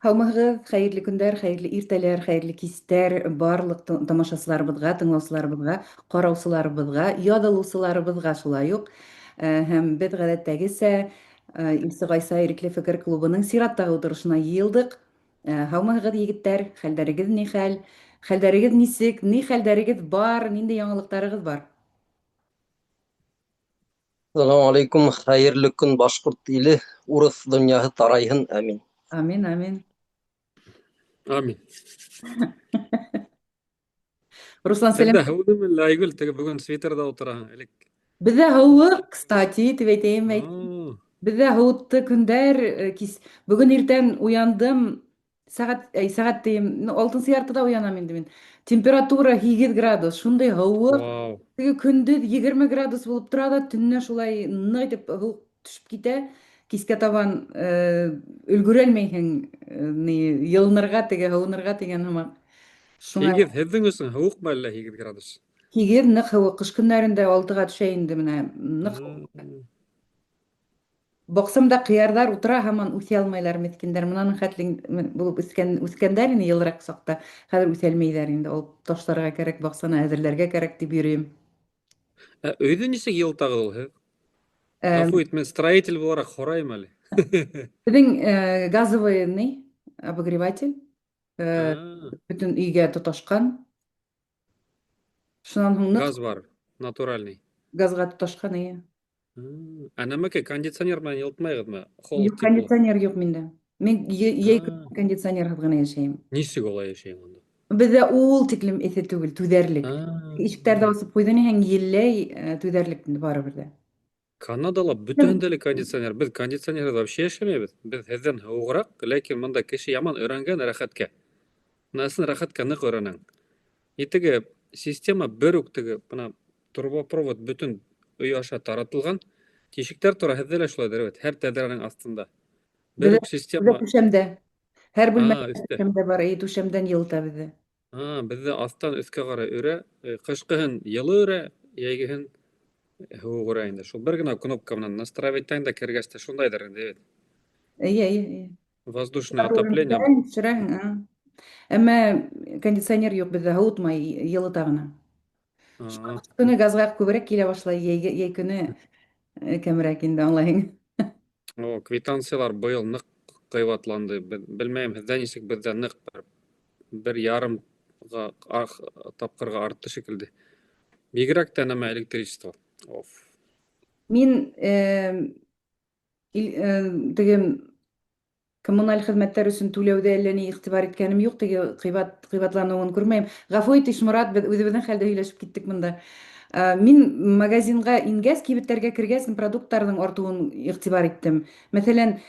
Хаумыгы, хәерле көндәр, хәерле иртәләр, хәерле кистәр, барлык тамашачыларыбызга, тыңлаучыларыбызга, караучыларыбызга, ядылучыларыбызга шулай ук. Һәм без гадәттәгесә Илсе Гайса Ирекле фикер клубының сираттагы утырышына йыелдык. Хаумыгы, егетләр, хәлләрегез ни хәл? Хәлләрегез нисек? Ни хәлләрегез бар? Нинди яңалыкларыгыз бар? Assalamu alaikum, hayırlı gün Başkurt ili, urus dünyası tarayın, amin. Амин, амин. آمين. Руслан, сәлам. هذا هو من اللي يقول تك بقول سويتر ده وتراها لك. Бездә һыуык, кстати, тибәйтәем. Бездә һуытты көндәр, бүген иртән уяндым, сәгать дим, 6 яртыда уянам инде мин. Температура 8 градус, шундай һыуык. واو. Теге көндез 20 градус булып тора да, төнне шулай нык итеп һыуык төшеп китә. Кискә табан өлгерәлмәйһең, йылынырга, теге һыуынырга дигән һымак. Шуңа هيجي هذن وسن هوق ما لا هيجي градус. 8 нык һыуык, кыш көннәрендә 6-га төшә инде менә. Нык баксам да кыярдар утыра һаман үсә алмайлар мискиндәр. Монаның хәтлең булып үскәндәр инде елрак сакта. Хәзер үсәлмәйләр инде. Алып ташларга кирәк, баксана әзерләргә кирәк дип йөрим. Өйдө нисек ел тагыл ул? Э, Гафу ит, мен строитель буларак хорайм әле. Безнең газовый обогреватель бөтен өйгә тоташкан. Шуннан һуң нык Газ бар, натуральный. газга тоташкан ие. Анамаке кондиционер менен елтмайгызмы? Юк, Холод тепло. кондиционер юк миндә. Мин яй кондиционерһыз гына яшәйм. Нисек алай яшәйм анда? Бездә ул тиклем эҫе түгел, түҙәрлек. Ишектәрҙе асып ҡуйҙың, елләй түҙәрлек барыбер дә. Канадала бөтәһендә лә кондиционер. Без кондиционерда вообще яшәмәйбез. Без һеҙҙән һыуығыраҡ, ләкин мында кеше яман өйрәнгән рәхәткә. Насын рәхәткә ныҡ өйрәнәң. И теге система бер үк теге бына трубопровод бөтөн өй аша таратылған. Тишектәр тора, һеҙҙә лә шулайҙыр, бит. Һәр тәҙрәнең астында. Бер үк Бездә система. түшәмдә. Һәр бүлмәдә Өҫтә. түшәмдә бар, түшәмдән йылыта бездә. Беҙҙә аҫтан өҫкә ҡарай өрә. Ҡышҡыһын йылы өрә, йәйгеһен һыуыҡ өрә инде. Шул бер генә кнопка менән настраивать да кергәс тә шундайҙыр инде, бит. Эйе. Воздушное отопление. Төшөрәһең. Әммә кондиционер юк бездә, һыуытмай, йылыта гына. Көне газга күберәк килә башлай, йәй көне кәмерәк инде, аңлайһың. Квитанциялар быйыл ныҡ ҡыйбатланды. Белмәйем, һеҙҙә нисек, беҙҙә ныҡ бер ярымға тапҡырға артты шикелде. Бигерәк тә нәмә электричество. Мин теге коммуналь хеҙмәттәр өсөн түләүҙә әллә ни иғтибар иткәнем юҡ, теге ҡыйбатланыуын күрмәйем. Ғәфү ит, Ишморат, беҙ үҙебеҙҙең хәлде һөйләшеп киттек бында. Мин магазинға ингәс, кибеттәргә кергәс, продукттарҙың артыуын иғтибар иттем. Мәҫәлән,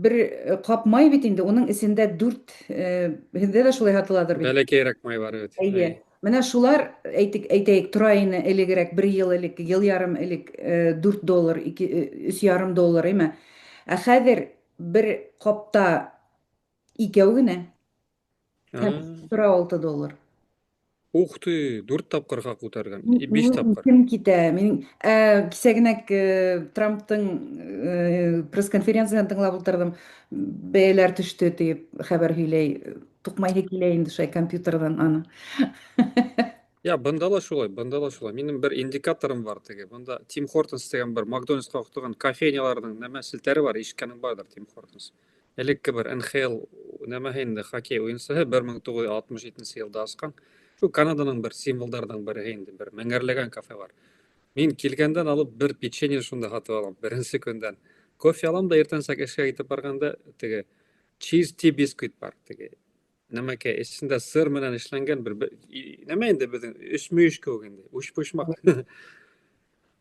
бер ҡап май бит инде, уның эсендә 4, һеҙҙә лә шулай һатыладыр бит. Бәләкәйерәк май бар, бит. Әйе. Менә шулар, әйтәйек, тора ине элегерәк, 1 йыл элек, йыл ярым элек $4, $3,5, әйме? Ә хәҙер бер ҡапта 2 генә. Тора $6. Ух ты, 4 тапҡырға күтәргән. 5 тапҡыр. Кем китә? Мин кисәгенәк Трамптың пресс-конференцияһын тыңлап ултырдым. Бәяләр төштө тип хәбәр һөйләй. Туҡмайһы килә инде шулай компьютерҙан аны. Бында ла шулай. Минең бер индикаторым бар теге. Бында Тим Хортонс дигән бер Макдональдсҡа оҡтаған кофейняларҙың нәмә селтәре бар, ишеткәнең барҙыр, Тим Хортонс. Элекке бер НХЛ нәмәһе инде, хоккей уйынсыһы 1967 йылда асҡан. Шул Канаданың бер символдарҙың береһе инде, бер меңәрләгән кафе бар. Мин килгәндән алып бер печенье шунда һатып алам, беренсе көндән. Кофе алам да иртәнсәк эшкә китеп барганда теге cheese tea бисквит бар, теге нәмәкәй, эсендә сыр менән эшләнгән бер нәмә инде беҙҙең өсмөйөш кеүек инде, учпочмак.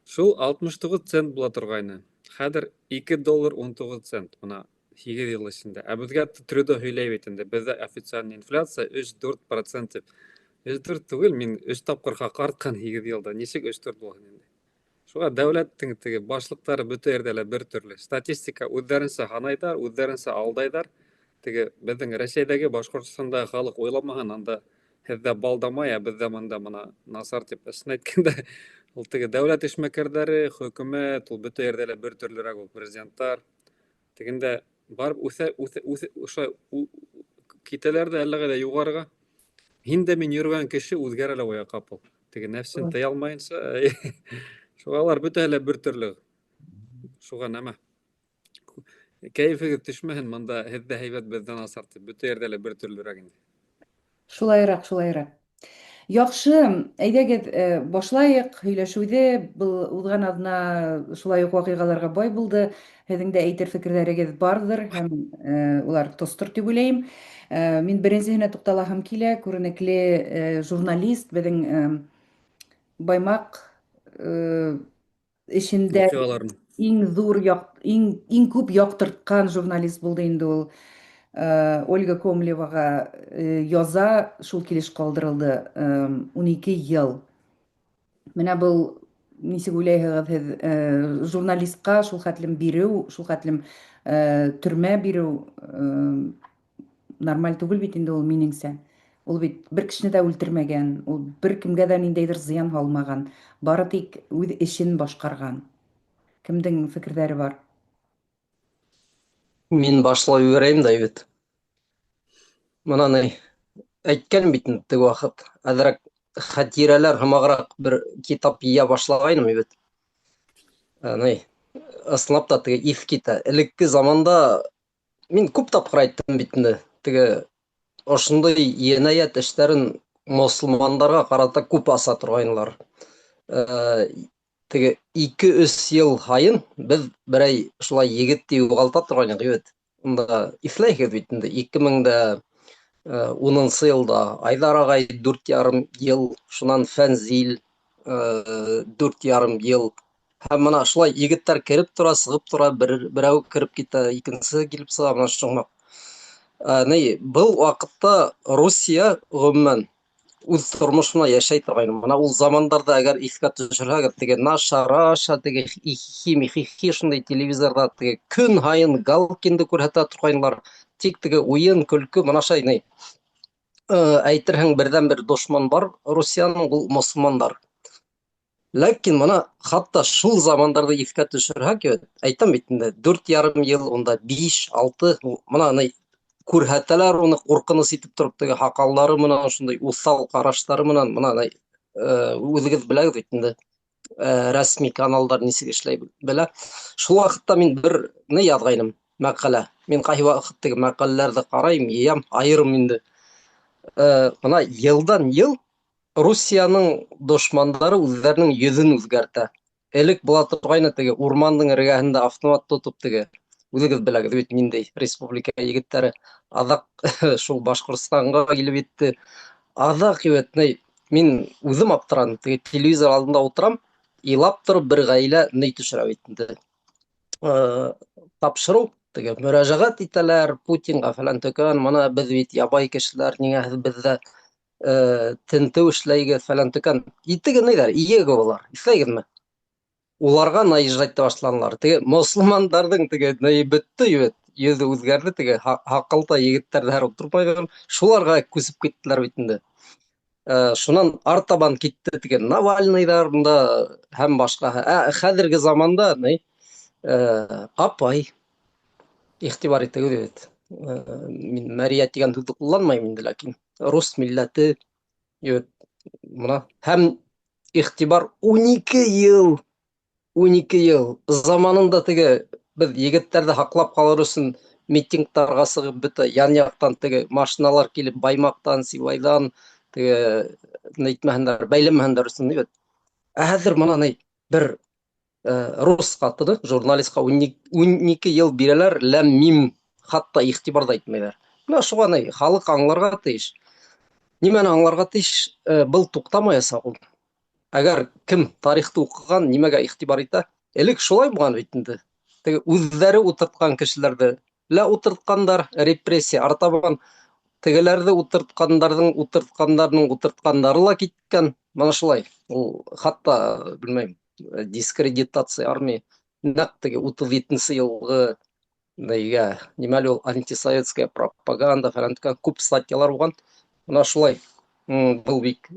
Шул 69 цент була торғайны. Хәҙер $2.19, бына 8 йыл эсендә. Ә беҙгә Трюдо һөйләй бит инде, беҙҙә официаль инфляция 3-4%. 3-4 түгел, мин 3 тапҡырға артҡан 8 йылда. Нисек 3-4 булһын инде? Шуға дәүләттең теге башлыҡтары бөтә ерҙә лә бер төрлө. Статистика үҙҙәренсә һанайҙар, үҙҙәренсә алдайҙар. Теге беҙҙең Рәсәйҙәге, Башҡортостандағы халыҡ уйламаһын, анда һеҙҙә балдамай, ә беҙҙә бында бына насар тип ысын әйткәндә, ул теге дәүләт эшмәкәрҙәре, хөкүмәт, ул бөтә ерҙә лә бер төрлөрәк ул президенттар. Тегендә барып ошо китәләр дә әллә кайда югарыга. Һин дә мин йөргән кеше үзгәрә лә куя капыл. Теге нәфсен тыя алмаенча, шуга алар бөтәһе лә бер төрле. Шуга нәмә. Кәефегеҙ төшмәһен, монда һеҙ дә һәйбәт, беҙҙән насар тип. Бөтә ердә лә бер төрлөрәк инде. Шулайыраҡ, шулайыраҡ. Яҡшы, әйҙәгеҙ, башлайыҡ һөйләшеүҙе. Был уҙған аҙна шулай уҡ ваҡиғаларға бай булды. Һеҙҙең дә әйтер фекерҙәрегеҙ барҙыр һәм улар тостор тип уйлайым. Мин беренсеһенә туҡталаһым килә. Күренекле журналист, беҙҙең Баймаҡ эшендә Ваҡиғаларын. иң ҙур, иң күп яҡтыртҡан журналист булды инде ул. Ольга Комлеваға яза шул килеш ҡалдырылды, 12 йыл. Менә был, нисек уйлайһығыҙ һеҙ, журналистҡа шул хәтлем биреү, шул хәтлем төрмә биреү нормаль түгел бит инде ул, минеңсә. Ул бит бер кешене дә үлтермәгән, ул бер кемгә дә ниндәйҙер зыян һалмаған, бары тик үҙ эшен башҡарған. Кемдең фекерҙәре бар? Мин башлай үгәрәйем дә бит. Мына әйткән бит инде теге ваҡыт. Әҙерәк хәтирәләр һымағыраҡ бер китап йыя башлағайным бит. Ысынлап та теге иҫ китә. Элекке заманда мин күп тапҡыр әйттем бит инде. Теге ошондай енәйәт эштәрен мосолмандарға ҡарата күп аса торғайнылар. Теге 2-3 йыл һайын беҙ берәй шулай егетте юғалта торғайныҡ бит. Унда иҫләйһегеҙ бит инде 2010 йылда Айҙар ағай 4,5 йыл, шунан Фәнзил 4,5 йыл. Һәм мына шулай егеттәр кереп тора, сығып тора, берәү кереп китә, икенсеһе килеп сыға, мына шуңмаҡ. Был ваҡытта Русия ғөмүмән үҙ тормошона йәшәй торғайны. Мына ул замандарда әгәр иҫкә төшөрһәгеҙ, теге Наша, теге хихи шундай телевизорҙа теге көн һайын Галкинды күрһәтә торғайнылар. Тик теге уйын, көлкө, мына шай әйтерһең берҙән-бер дошман бар Русияның, ул мосолмандар. Ләкин мына хатта шул замандарҙы иҫкә төшөрһәк, әйтәм бит инде, 4,5 йыл, унда 5-6, мына күрһәтәләр уны ҡурҡыныс итеп тороп, теге һаҡалдары менән, шундай уҫал ҡараштары менән, мына үҙегеҙ беләгеҙ бит инде, рәсми каналдар нисек эшләй белә. Шул ваҡытта мин бер яҙғайным, мәҡәлә. Мин ҡайһы ваҡыт теге мәҡәләләрҙе ҡарайым, йыям, айырым инде. Мына йылдан-йыл Русияның дошмандары үҙҙәренең йөҙөн үҙгәртә. Элек була торғайны теге урмандың эргәһендә автомат тотоп теге, үҙегеҙ беләгеҙ бит ниндәй республика егеттәре. Аҙаҡ шул Башҡортостанға килеп етте. Аҙаҡ мин үҙем аптыраным, теге телевизор алдында ултырам, илап тороп бер ғаилә төшөрә бит инде. Тапшырыу, теге мөрәжәғәт итәләр Путинға фәлән төкән, мына беҙ бит ябай кешеләр, ниңә һеҙ беҙҙә тентеү эшләйгеҙ фәлән төкән. Итегеҙ, иегеҙ улар, иҫләйгеҙме? Уларға наезжать итә башланылар. Теге мосолмандарҙың теге бөттө, йөҙө үҙгәрҙе, теге һаҡалта егеттәрҙе һәр ултырмайҙар, шуларға күсеп киттеләр бит инде. Шунан артабан китте теге Навальныйҙар һәм башҡаһы. Хәҙерге заманда апай, иғтибар итегеҙ бит. Мин Мәриә тигән һүҙҙе ҡулланмайым инде, ләкин рус милләте, мына, һәм иғтибар 12 йыл заманында теге беҙ егеттәрҙе һаҡлап ҡалыр өсөн митингтарға сығып, бөтә ян-яҡтан теге машиналар килеп, Баймаҡтан, Сибайҙан, теге әйтмәһендәр, бәйләмәһендәр өсөн. Хәҙер мына бер рус ҡатыны, журналистҡа 12 йыл бирәләр, ләм-мим, хатта иғтибар ҙа итмәйҙәр. Менә шуға халыҡ аңларға тейеш. Нимәне аңларға тейеш? Был туҡтамаясаҡ ул. Әгәр кем тарихты уҡыған, нимәгә иғтибар итә? Элек шулай булған бит инде. Теге үҙҙәре ултыртҡан кешеләрҙе лә ултыртҡандар, репрессия, артабан тегеләрҙе ултыртҡандары ла киткән. Мана шулай. Ул хатта, белмәйем, дискредитация армия. Нәҡ теге 37-нсе йылғы нимәле ул антисоветская пропаганда фәлән төкән күп статьялар булған. Мына шулай. Был бик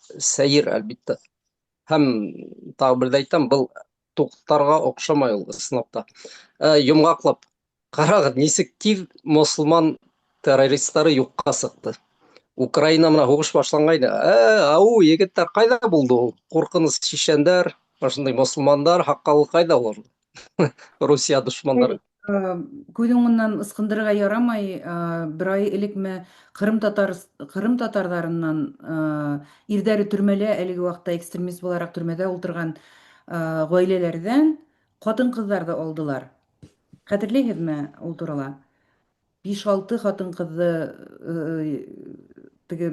сәйер, әлбиттә. Һәм тағы берҙе әйтәм, был туҡтарға оҡшамай ул ысынлап та. Йомғаҡлап Карагыз, нисек тиз мусулман террористтары юкка сыкты. Украина мына хугуш башлангайны. Ау, егеттер кайда булды ул? Куркыныч чечендар, ошондой мусулмандар, хаккалык кайда булар? Русия душмандары. Күҙең уңынан ысҡындырырға ярамай, бер ай элекме Ҡырым татарҙарынан ирҙәре төрмәлә, әлеге ваҡытта экстремист булараҡ төрмәдә ултырған ғаиләләрҙән ҡатын-ҡыҙҙарҙы алдылар. Хәтерләйһегеҙме ул турала? 5-6 ҡатын-ҡыҙҙы теге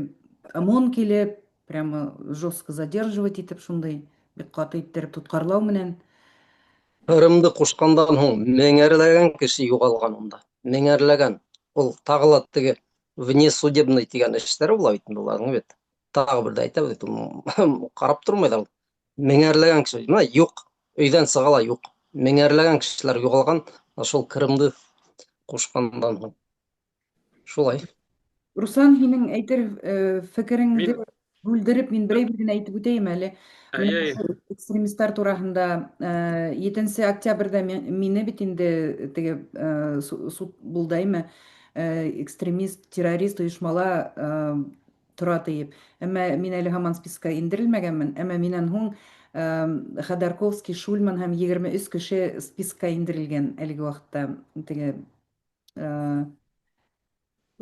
ОМОН килеп, прямо жестко задерживать итеп, шундай бик ҡаты иттереп тотҡарлау менән. Кырымды кушкандан һуң меңәрләгән кеше югалган унда. Меңәрләгән. Ул тагыла теге внесудебный дигән эштәре була бит буларның бит. Тагы бер дә әйтәбез бит. Карап тормыйлар ул. Меңәрләгән кеше. Менә юк. Өйдән сыгала юк. Меңәрләгән кешеләр югалган. Шул Кырымды кушкандан һуң. Шулай. Руслан, һинең әйтер фекереңде Мин бүлдереп, мин берәй бер генә әйтеп үтәйем әле. Менә ай ошо экстремисттар тураһында 7 октябрьдә мине бит инде теге суд булдаймы, экстремист, террорист ойошмала тора тиеп. Әммә мин әле һаман спискка индерелмәгәнмен. Әммә минән һуң Ходорковский, Шульман һәм 23 кеше спискка индерелгән әлеге ваҡытта. Теге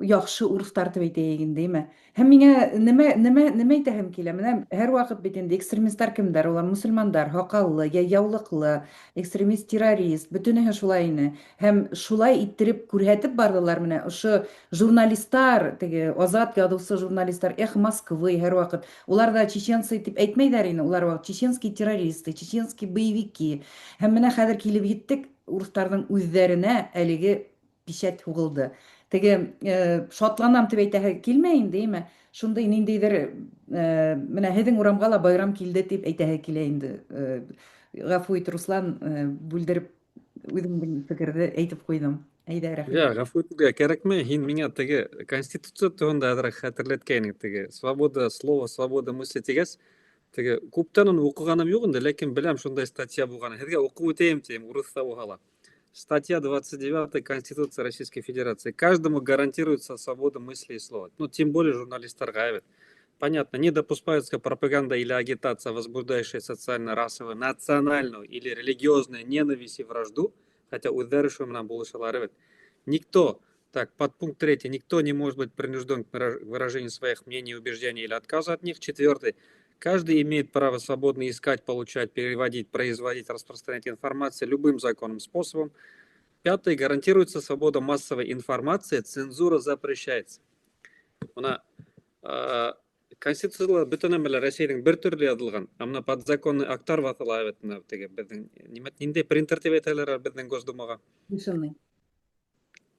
яҡшы урыҫтар тип әйтәйек инде. Һәм миңә нимә әйтәһем килә? Менә һәр ваҡыт бит инде экстремисттар кемдәр? Улар мусульмандар, һаҡаллы, яулыҡлы, экстремист, террорист, бөтөнөһө шулай ине. Һәм шулай иттереп күрһәтеп барҙылар. Менә ошо журналисттар, теге азат яҙыусы журналисттар, Эхо Москвы һәр ваҡыт. Улар да чеченцы тип әйтмәйҙәр ине. Улар ваҡыт чеченские террористы, чеченские боевики. Һәм менә хәҙер килеп еттек, урыҫтарҙың үҙҙәренә әлеге печать һуғылды. Теге шатланам тип әйтәһе килмәй инде. Шундай ниндәйҙер менә һеҙҙең урамға ла байрам килде тип әйтәһе килә инде. Ғәфү ит, Руслан, бүлдереп үҙемдең фекерҙе әйтеп ҡуйҙым. Әйҙә, рәхмәт. ғәфү итергә кәрәкмәй. Һин миңә теге Конституция туһында әҙерәк хәтерләткәйнең. Теге свобода слова, свобода мысли тигәс, теге күптән уны уҡығаным юҡ инде, ләкин беләм шундай статья булғанын. Һеҙгә уҡып үтәйем тием, урыҫса булһа ла. Статья 29 Конституции Российской Федерации. Каждому гарантируется свобода мысли и слова. Ну, тем более журналистарға. Понятно, не допускается пропаганда или агитация, возбуждающая социально, расовую, национальную или религиозную ненависть и вражду, хотя ударывшим нам булышалары. Никто, так, подпункт 3, никто не может быть принужден к выражению своих мнений, убеждений или отказа от них. 4. Каждый имеет право свободно искать, получать, переводить, производить, распространять информацию любым законным способом. 5. Гарантируется свобода массовой информации, цензура запрещается. Конституцияда бүтән мәле Россияның бер төрле яҙылған, амна подзаконный актар ватыла беҙҙең ниндәй принтер тип әйтәләр беҙҙең Госдумаға. Бешеный.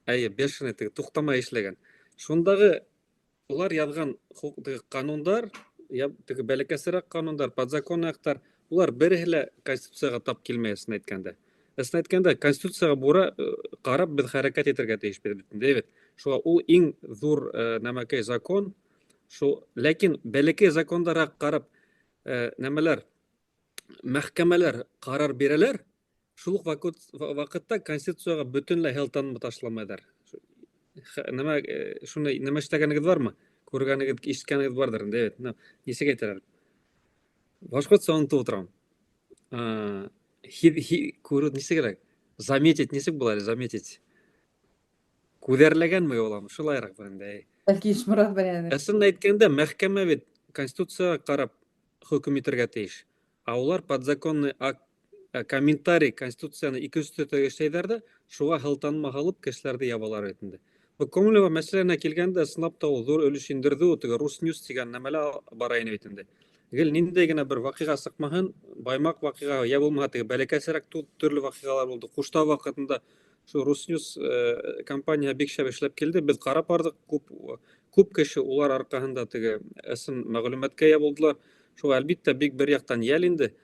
Бешеный туҡтамай эшләгән. Шундағы улар яҙған ҡанундар, бәләкәсерәк ҡанундар, подзаконный актар, улар береһе лә Конституцияға тап килмәй, ысын әйткәндә. Ысын әйткәндә, Конституцияға бура ҡарап беҙ хәрәкәт итергә тейешбеҙ. Шуға ул иң ҙур нәмәкәй закон. Ләкин бәләкәй закондарға ҡарап нәмәләр, мәхкәмәләр ҡарар бирәләр, шул уҡ ваҡытта Конституцияға бөтөнләй һелтанма ташламайҙар. Шундай нәмә эшләгәнегеҙ бармы? Күргәнегеҙ, ишеткәнегеҙ бардыр инде. Нисек әйтәләр? Башҡортса онотоп ултырам. Нисегерәк? Заметить, нисек була? Заметить. Күҙәрләгәнме буламы? Шулайыраҡ бар инде. Бәлки ишморат белән. Ысын әйткәндә, мәхкәмә бит Конституцияға ҡарап хөкөм итергә тейеш. Ә улар подзаконный комментарий Конституцияны 2-3 эшләйҙәр ҙә, шуға һылтанма һалып кешеләрҙе ябалар бит инде. Комлева мәсьәләһенә килгәндә, ысынлап та ул ҙур өлөш индерҙе, теге Русньюс дигән нәмәлә бара ине бит инде. Гел ниндәй генә бер ваҡиға сыҡмаһын, Баймаҡ ваҡиға, йә булмаһа теге бәләкәсерәк төрлө ваҡиғалар булды. Ҡуштау ваҡытында шу Русньюс компания бик шәп эшләп килде. Беҙ ҡарап барҙык, күп кеше улар арҡаһында теге ысын мәғлүмәткә йә булдылар. Шуға әлбиттә бик бер яҡтан йәл инде.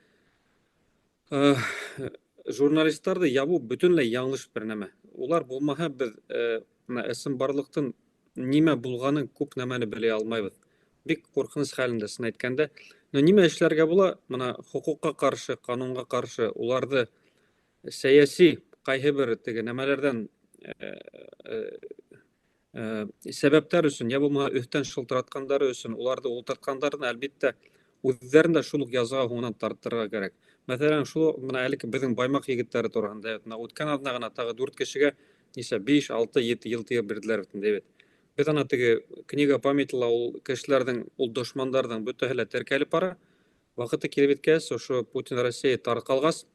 Журналисттарҙы ябу бөтөнләй яңылыш бер нәмә. Улар булмаһа, беҙ ысын барлыҡтың нимә булғанын күп нәмәне белә алмайбыҙ. Бик ҡурҡыныс хәлендә, ысын әйткәндә. Но нимә эшләргә була? Мына хоҡуҡҡа ҡаршы, ҡанунға ҡаршы уларҙы сәйәси ҡайһы бер теге нәмәләрҙән сәбәптәр өсөн, я булмаса өстән шылтыраткандары өсөн, уларды ултырткандарын әлбиттә үҙҙәрен дә шул ук язаға һуңынан тарттырырга кәрәк. Мәҫәлән, шул менә әле безнең Баймаҡ егеттәре тураһында, үткән аҙна ғына тағы 4 кешегә нисә 5, 6, 7 йыл тыйып бирделәр бит инде бит. Беҙ ана теге книга памятила ул кешеләрҙең, ул дошмандарҙың бөтәһе лә теркәлеп бара. Ваҡыты килеп еткәс, ошо Путин Россия тарҡалғас,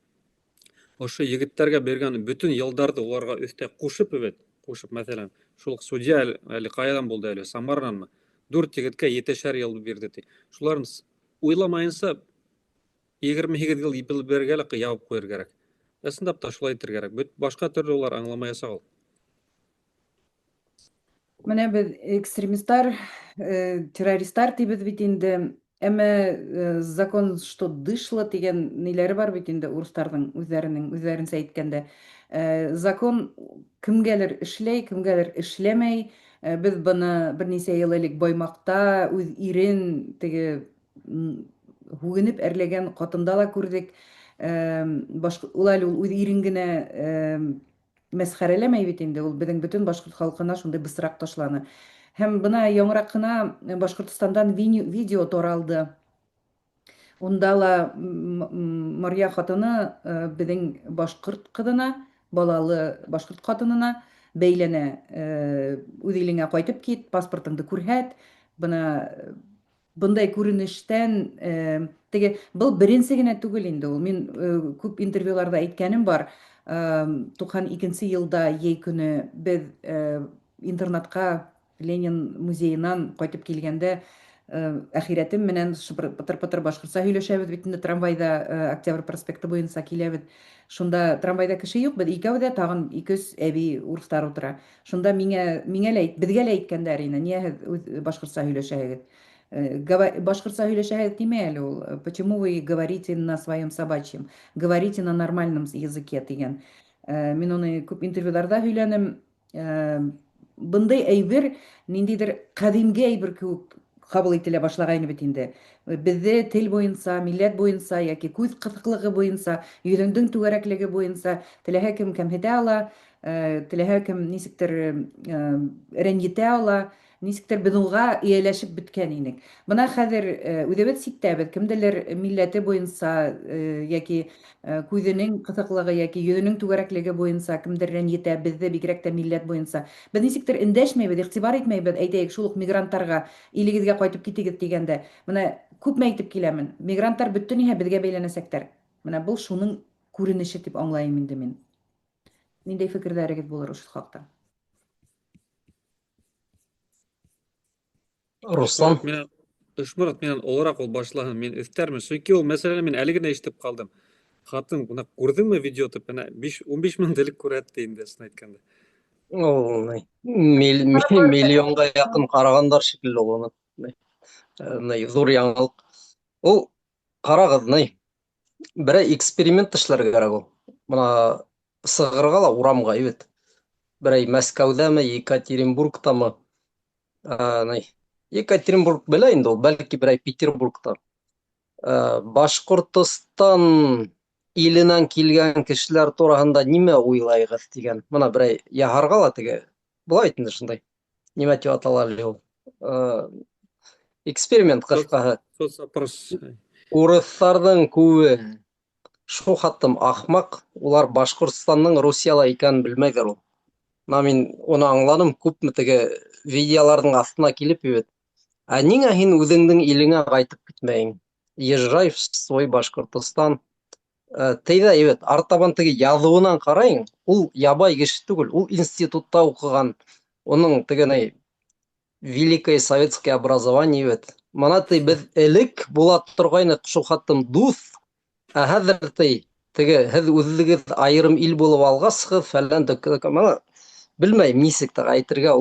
ошо егеттәргә биргән бөтөн йылдарҙы уларға өҫтә ҡушып бит, мәҫәлән, шул судья әле ҡайҙан булды әле, Самарананмы? 4 егеткә 7-шәр йыл бирҙе ти. Шуларын уйламайынса 28 йыл бирергә лә ябып ҡуйыр кәрәк. Ысынлап та шулай итергә кәрәк. Башҡа төрлө улар аңламаясаҡ ул. Менә беҙ экстремистар, террористар тибеҙ бит инде. Әммә закон что дышло тигән ниләре бар бит инде урыстарҙың үҙҙәренсә әйткәндә. Закон кемгәлер эшләй, кемгәлер эшләмәй. Беҙ быны бер нисә йыл элек Баймаҡта үҙ ирен теге һүгенеп әрләгән ҡатында ла күрҙек. Ул әле үҙ ирен генә мәсхәрәләмәй бит инде, ул беҙҙең бөтөн башҡорт халҡына шундай бысраҡ ташланы. Һәм бына яңыраҡ кына Башҡортостандан видео таралды. Унда ла Марья ҡатыны беҙҙең башҡорт ҡыҙына, балалы башҡорт ҡатынына бәйләнә. Үҙ илеңә ҡайтып кит, паспортыңды күрһәт. Бына бындай күренештән теге был беренсе генә түгел инде ул. Мин күп интервьюларда әйткәнем бар. 92 йылда йәй көне беҙ интернатҡа Ленин музейынан ҡайтып килгәндә әхирәтем менән пытыр-пытыр башҡортса һөйләшәбеҙ бит инде трамвайҙа, Октябрь проспекты буйынса киләбеҙ. Шунда трамвайҙа кеше юҡ, беҙ икәү ҙә, тағын 2-3 әбей урыҫтар ултыра. Шунда миңә лә беҙгә лә әйткәндәр ине, ниңә һеҙ башҡортса һөйләшәһегеҙ? Башҡортса һөйләшәһегеҙ тимәй әле ул. Почему вы говорите на своем собачьем? Говорите на нормальном языке тигән. Мин уны күп интервьюларда һөйләнем. Бындай әйбер ниндейҙер ҡәҙимге әйбер кеүек ҡабул ителә башлағайны бит инде. Беҙҙе тел буйынса, милләт буйынса, йәки күҙ ҡыҫыҡлығы буйынса, йөҙөңдөң түгәрәклеге буйынса теләһә кем кәмһетә ала, теләһә кем нисектер рәнйетә ала, нисектер беҙ уға эйәләшеп бөткән инек. Бына хәҙер үҙебеҙ ситтәбеҙ, кемделер милләте буйынса, йәки күҙенең ҡыҫыҡлығы, йәки йөҙөнөң түгәрәклеге буйынса кемдер рәнйетә, беҙҙе бигерәк тә милләт буйынса. Беҙ нисектер өндәшмәйбеҙ, иғтибар итмәйбеҙ, әйтәйек, шул уҡ мигранттарға илегеҙгә ҡайтып китегеҙ тигәндә. Бына күпме әйтеп киләмен. Мигранттар бөтөнһә беҙгә бәйләнәсәктәр. Бына был шуның күренеше тип аңлайым инде мин. Ниндәй фекерҙәрегеҙ булыр ошо хаҡта? Руслан. Ишморат менән олораҡ ул башлаһын, мин өҫтәрмен. Сөнки ул мәсьәләне мин әле генә ишетеп ҡалдым. Ҡатын, бына күрҙеңме видео тип, 15 мең элек күрһәтте инде, ысын әйткәндә. Ул миллионға яҡын ҡарағандар шикелле ул уны. Ҙур яңылыҡ. Ул ҡарағыҙ, берәй эксперимент эшләргә кәрәк ул. Бына сығырға ла урамға, ебет. Берәй Мәскәүҙәме, Екатеринбургтамы. Екатеринбург белә инде ул, бәлки берәй Петербургта. Башҡортостан иленән килгән кешеләр тураһында нимә уйлайығыҙ тигән. Бына берәй яһарға ла теге. Былай инде шундай. Нимә тип атала әле ул? Эксперимент ҡыҫҡаһы. Урыҫтарҙың күбе шул хаттым ахмаҡ, улар Башҡортостанның Русияла икәнен белмәйҙәр ул. Мин уны аңланым, күпме теге видеоларҙың аҫтына килеп ебет. Ә ниңә һин үҙеңдең илеңә ҡайтып китмәйең? Езжай в свой Башҡортостан. Тейҙә ебет, артабан теге яҙыуынан ҡарайың, ул ябай кеше түгел, ул институтта уҡыған, уның теге Великое советское образование ебет. Мана беҙ элек була торғайныҡ шул хаттым дуҫ, ә хәҙер теге һеҙ үҙегеҙ айырым ил булып алғасығыҙ, фәлән мана белмәйем нисек тә әйтергә,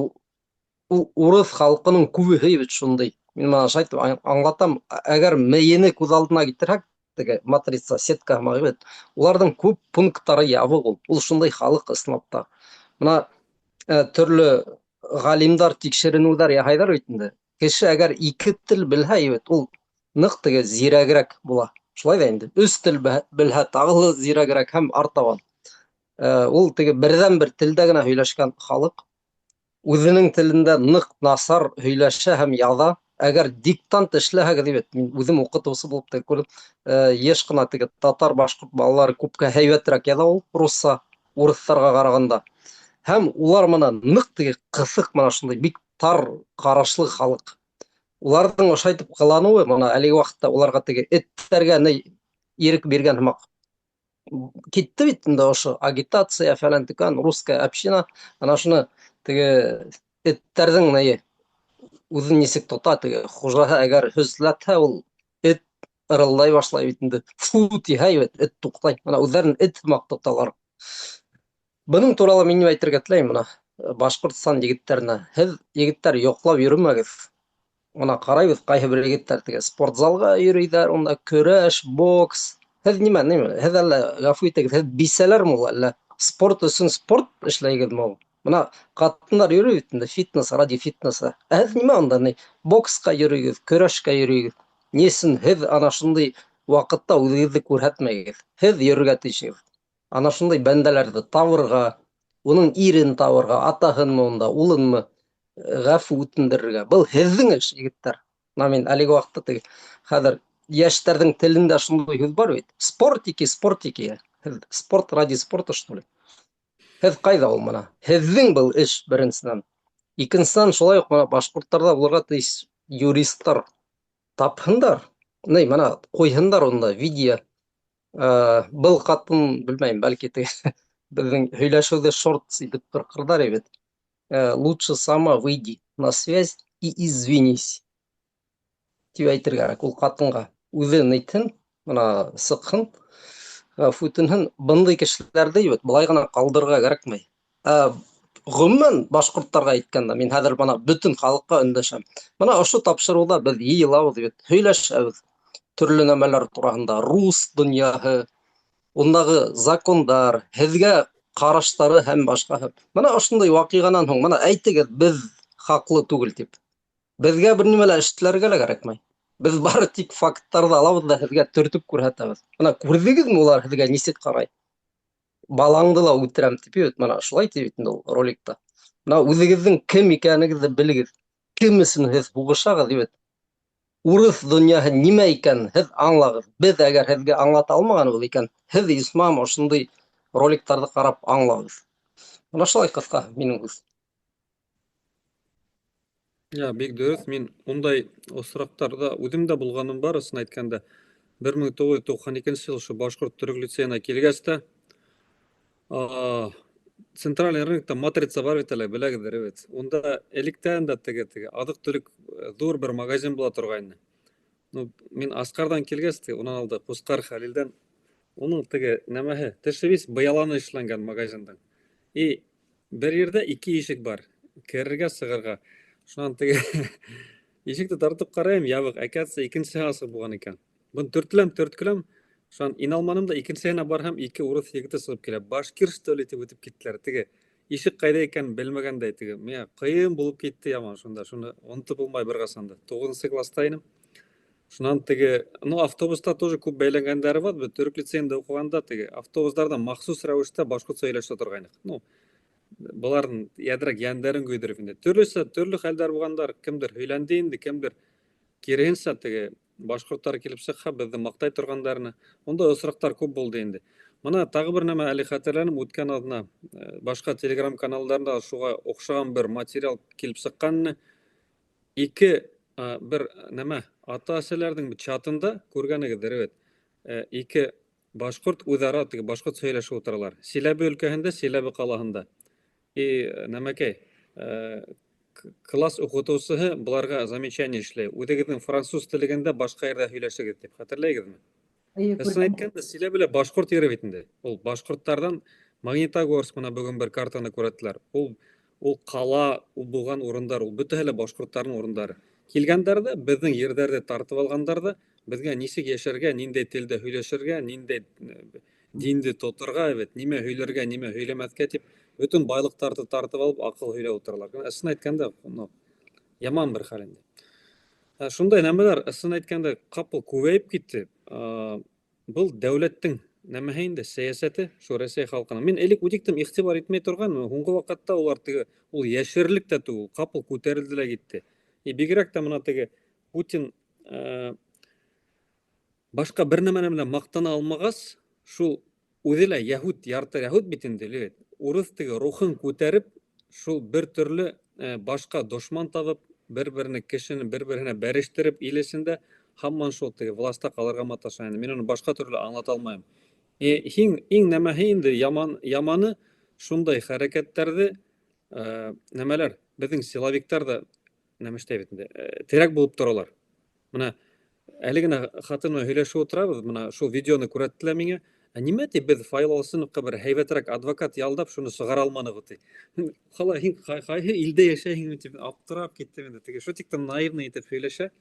ул урыҫ халҡының күбеһе ебет шундай. Мин мана шайтып аңлатам, әгәр мейене күҙ алдына китерһәк, теге матрица, сетка һымаҡ, уларҙың күп пункттары ябыҡ ул шундай халыҡ ысынлап. Бына төрлө ғалимдар тикшеренеүҙәр яһайҙар бит инде. Кеше әгәр 2 тел белһә, ул ныҡ теге зирәгерәк була. Шулай ҙа инде 3 тел белһә, тағы зирәгерәк һәм артабан. ул теге бердән бер телдә генә һөйләшкән халык, үзенең телендә нык насар һөйләшә һәм яза. Әгәр диктант эшләһәгез, дибет, мин үзем укытучы булып та күрдем, еш кына теге татар, башкорт балалары күпкә һәйбәтрәк яза ул русса, урысларга караганда. Һәм улар моны нык теге кысык, моны шундай бик тар карашлы халык. Уларның ошай итеп кылануы, моны әлеге вакытта уларга теге эттәргә ирек биргән һымак китте бит инде ошо агитация фәлән тикән, русская община, ана шуны теге эттәрҙең үзен нисек тота, теге хужаһы әгәр һөзләтһә, ул эт ырылдай башлай бит инде. Фу тиһә, эт туҡтай. Ана үҙҙәрен эт һымаҡ тоталар. Бының туралы мин әйтергә теләйем, мына Башҡортостан егеттәренә. Һеҙ, егеттәр, йоҡлап йөрөмәгеҙ. Мына ҡарайбыҙ, ҡайһы бер егеттәр теге спортзалға йөрөйҙәр, унда көрәш, бокс. Һеҙ нимә? Һеҙ әллә, ғәфү итегеҙ, һеҙ бисәләрме ул, әллә спорт өсөн спорт эшләйһегеҙме ул? Мына ҡатындар йөрөй бит инде, фитнес, ради фитнеса. Һеҙ нимә унда боксҡа йөрөйһөгөҙ, көрәшкә йөрөйһөгөҙ? Ни өсөн һеҙ ана шундай ваҡытта үҙегеҙҙе күрһәтмәйһегеҙ? Һеҙ йөрөргә тейешһегеҙ. Ана шундай бәндәләрҙе табырға, уның ирен табырға, атаһынмы унда, улынмы ғәфү үтендерергә. Был һеҙҙең эш, егеттәр. Мин әлеге ваҡытта теге хәҙер йәштәрҙең телендә шундай һүҙ бар бит. Спортики, спортики. Һеҙ спорт ради спорта, что ли? Һеҙ ҡайҙа ул мына? Һеҙҙең был эш беренсенән. Икенсенән шулай уҡ мына башҡорттарҙа булырға тейеш юристтар тапһындар. Мына ҡуйһындар унда видео. Был ҡатын, белмәйем, бәлки теге беҙҙең һөйләшеүҙе шорт итеп ҡырҡырҙар бит. Лучше сама выйди на связь и извинись. Тип әйтергә ул ҡатынға. Үҙе нитһен, мына сыҡһын, ғәфү үтенһен. Бындай кешеләрҙе былай ғына ҡалдырырға кәрәкмәй. Ғөмүмән башҡорттарға әйткәндә, мин хәҙер бына бөтөн халыҡҡа өндәшәм. Мына ошо тапшырыуҙа беҙ йыйылабыҙ бит, һөйләшәбеҙ төрлө нәмәләр тураһында, рус донъяһы, ундағы закондар, һеҙгә ҡараштары һәм башҡаһы. Мына ошондай ваҡиғанан һуң, мына әйтегеҙ, беҙ хаҡлы түгел тип. Беҙгә бер нимә лә эшләргә лә кәрәкмәй. Беҙ бары тик факттарҙы алабыҙ да һеҙгә төртөп күрһәтәбеҙ. Мына күрҙегеҙме улар һеҙгә нисек ҡарай? Балаңды ла үтерәм тип, мына шулай тип инде ул роликта. Мына үҙегеҙҙең кем икәнегеҙҙе белегеҙ. Кем өсөн һеҙ һуғышағыҙ, тип. Урыҫ донъяһы нимә икән, һеҙ аңлағыҙ. Беҙ әгәр һеҙгә аңлата алмағанбыҙ икән, һеҙ исмам ошондай роликтарҙы ҡарап аңлағыҙ. Мына шулай ҡыҫҡа минең һүҙ. Бик дөрөҫ. Мин ундай осраҡтарҙа үҙем дә булғаным бар, ысын әйткәндә. 1992 йыл ошо башҡорт төрөк лицейына килгәс тә, центральный рынокта матрица бар бит әле, беләгеҙҙер бит. Унда электән дә теге аҙыҡ-түлек ҙур бер магазин була торғайны. Мин Асҡарҙан килгәс, унан алда Ҡусҡар Хәлилдән, уның теге нәмәһе, теше вис быяланы эшләнгән магазиндың. И бер ерҙә 2 ишек бар, керергә, сығырға. Шунан теге ишекте тартып ҡарайым, ябыҡ, әкәтсә икенсеһе асыҡ булған икән. Бын төрткөләм. Шунан ин алманым да икенсеһенә барһам, 2 урыҫ егете сығып килә. Башкир, что ли, тип үтеп киттеләр. Теге ишек ҡайҙа икән белмәгәндәй, теге миңә ҡыйын булып китте яман шунда. Шуны онотоп булмай бер ҡасан да. 9-нчы класста инем. Шунан теге, автобуста тоже күп бәйләнгәндәре бар. Беҙ төрөк лицейында уҡығанда теге автобустарҙа махсус рәүештә башҡортса һөйләшә торғайныҡ. Быларҙың йәҙрәк йәндәрен көйҙөрөп инде. Төрлө хәлдәр булғандар. Кемдер һөйләнде инде, кемдер киреһенсә теге башҡорттар килеп сыҡһа, беҙҙе маҡтай торғандарына. Унда осраҡтар күп булды инде. Мына тағы бер нәмә әле хәтерләнем, үткән аҙна башҡа телеграм каналдарында шуға оҡшаған бер материал килеп сыҡҡанны. 2 бер нәмә ата-әсәләрҙең чатында күргәнегеҙҙер, 2 башҡорт үҙ-ара теге башҡортса һөйләшеп ултыралар. Силәбе өлкәһендә, Силәбе ҡалаһында. Нәмәкәй, класс уҡытыусыһы быларға замечание эшләй. Үҙегеҙҙең француз телегендә башҡа ерҙә һөйләшегеҙ тип. Хәтерләйһегеҙме? Ысын әйткәндә, Силәбелә башҡорт ере бит инде. Ул башҡорттарҙан Магнитогорск, бына бөгөн бер картаны күрһәттеләр. Ул ҡала, ул булған урындар, ул бөтәһе лә башҡорттарҙың урындары. Килгәндәрҙә, беҙҙең ерҙәрҙе тартып алғандарҙа, беҙгә нисек йәшәргә, ниндәй телдә һөйләшергә, ниндәй динде тоторға, нимә һөйләргә, нимә һөйләмәҫкә тип, бөтөн байлыҡтарҙы тартып алып, аҡыл һөйләп ултыралар. Ысын әйткәндә, яман бер хәл инде. Шундай нәмәләр, ысын әйткәндә, ҡапыл күбәйеп китте. Был дәүләттең нәмәһендә сәясәте шу Рәсәй халкының. Мин элек үтиктем игътибар итмәй торган, һуңгы вакытта улар теге ул яшерлек тә түгел, капыл күтәрелде лә китте. Бигрәк тә моны теге Путин башка бер нәмә белән мактана алмагач, шул үзе лә яһүд, ярты яһүд бит инде, урыс теге рухын күтәреп, шул бер төрле башка дошман табып, бер-берне кешене бер-беренә бәрештереп, илесендә һаман шул теге властьта калырга маташа. Мин аны башка төрле аңлата алмыйм. Иң нәмәһе инде яманы шундай хәрәкәттәрде нәмәләр безнең силовиктар да нәмәштә бит инде терәк булып торалар. Менә әле генә хатыны һөйләшеп утырабыз, менә шул видеоны күрәттеләр миңа. Нимә ди без файл сыныпка бер һәйбәтрәк адвокат ялдап шуны чыгара алманык ди. Хала һин кайһы илдә яшәйһең дип аптырап киттем инде. Теге шул тиктән наивный итеп һөйләшә.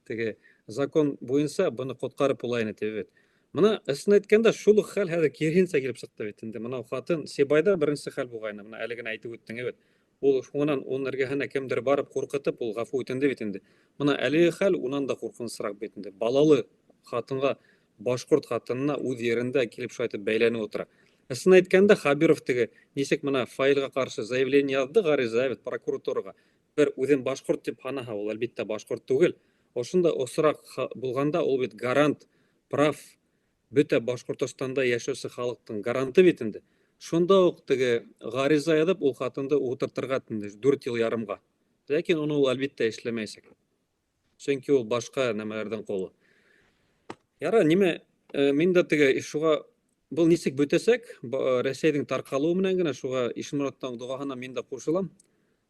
Теге закон буенча буны коткарып булайны дип. Менә эсен әйткәндә шул ук хәл хәзер киренчә килеп чыкты бит инде. Менә хатын Сибайда беренче хәл булгайны. Менә әле генә әйтеп үттең бит. Ул шуңнан ун эргәһенә кемдер барып куркытып, ул гафу итенде бит инде. Менә әлеге хәл унан да куркынычрак бит инде. Балалы хатынга, башкорт хатынына үз yerендә килеп шайтып бәйләнеп утыра. Эсен әйткәндә Хабиров теге ничек менә файлга каршы заявление язды, гариза бит прокуратурага. Бер үзен башкорт дип ханаһа, ул әлбәттә башкорт түгел. Ошонда осрак булганда ул бит гарант, прав бөтә Башкортостанда яшәүче халыктың гаранты бит инде. Шунда ук теге гариза язып, ул хатынды утыртырга тинде 4 ел ярымга. Ләкин уны ул әлбәттә эшләмәячәк. Чөнки ул башка нәмәләрдән колы. Яра, нимә мин дә теге шуга бу ничек бөтәсәк, Рәсәйнең таркалуы менән генә шуга Ишмуратның дугаһына мин дә кушылам.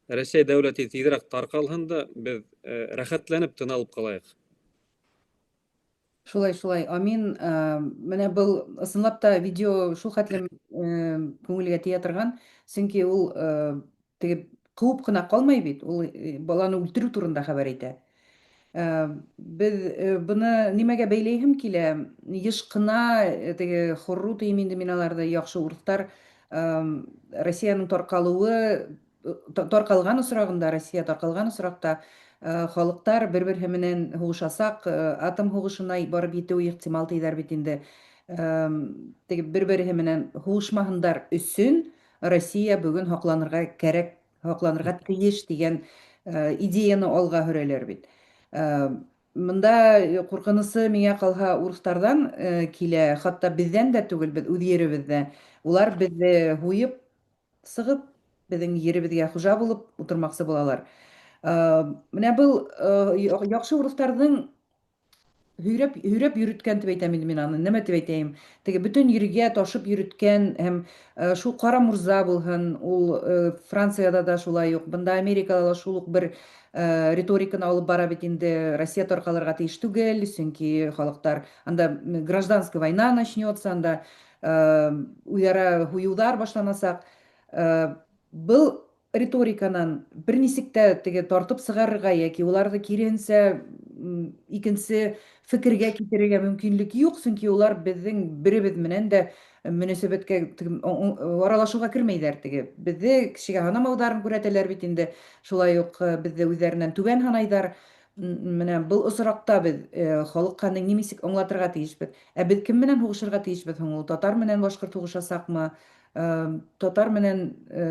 Рәсәй дәүләте тизрәк таркалһын да, без рәхәтләнеп тын алып калайык. Шулай. Амин. Менә был ысынлап та видео шул хәтлем күңелгә тия торган, чөнки ул теге куып кына калмый бит, ул баланы үлтерү турында хәбәр итә. Без буны нимәгә бәйләйһем килә? Еш кына теге Хоррут инде мин аларда яхшы урыслар Россияның таркалган осрагында, Россия таркалган осракта халыктар бер-берсе менән һугышасак, атом һугышына барып итү ихтимал тидер бит инде. Теге бер-берсе менән һугышмаһындар өчен Россия бүген хакланырга кирәк, хакланырга тиеш дигән идеяны алга һөрәләр бит. Монда куркынысы миңа калһа урыслардан килә, хатта бездән дә түгел, без үз yerебездә. Улар безне һуеп, сыгып, безнең yerебезгә хуҗа булып утырмакчы булалар. Менә был яхшы урысларның һөйрәп йөрүткән дип әйтәм инде мин аны. Нәмә дип әйтәм? Теге бөтен йөргә ташып йөрүткән һәм шул кара мурза булһын, ул Франциядә дә шулай ук, бында Америкада да шул ук бер риториканы алып бара бит инде. Россия таркалырга тиеш түгел, чөнки халыктар анда гражданская война начнется, анда үзара һуюлар башланасак. Был риториканан бернисек тә теге тартып сыгарырга яки уларны киренсә икенче фикергә китерергә мөмкинлек юк, чөнки улар безнең беребез менән дә мөнәсәбәткә аралашуга кермәйләр теге. Безне кешегә һанамаударын күрәтәләр бит инде. Шулай ук безне үзләреннән түбән һанайдар. Менә был осракта без халыкка ничек аңлатырга тиешбез. Без кем менән һугышырга тиешбез һуң? Ул татар менән башкорт һугышасакмы? Татар менән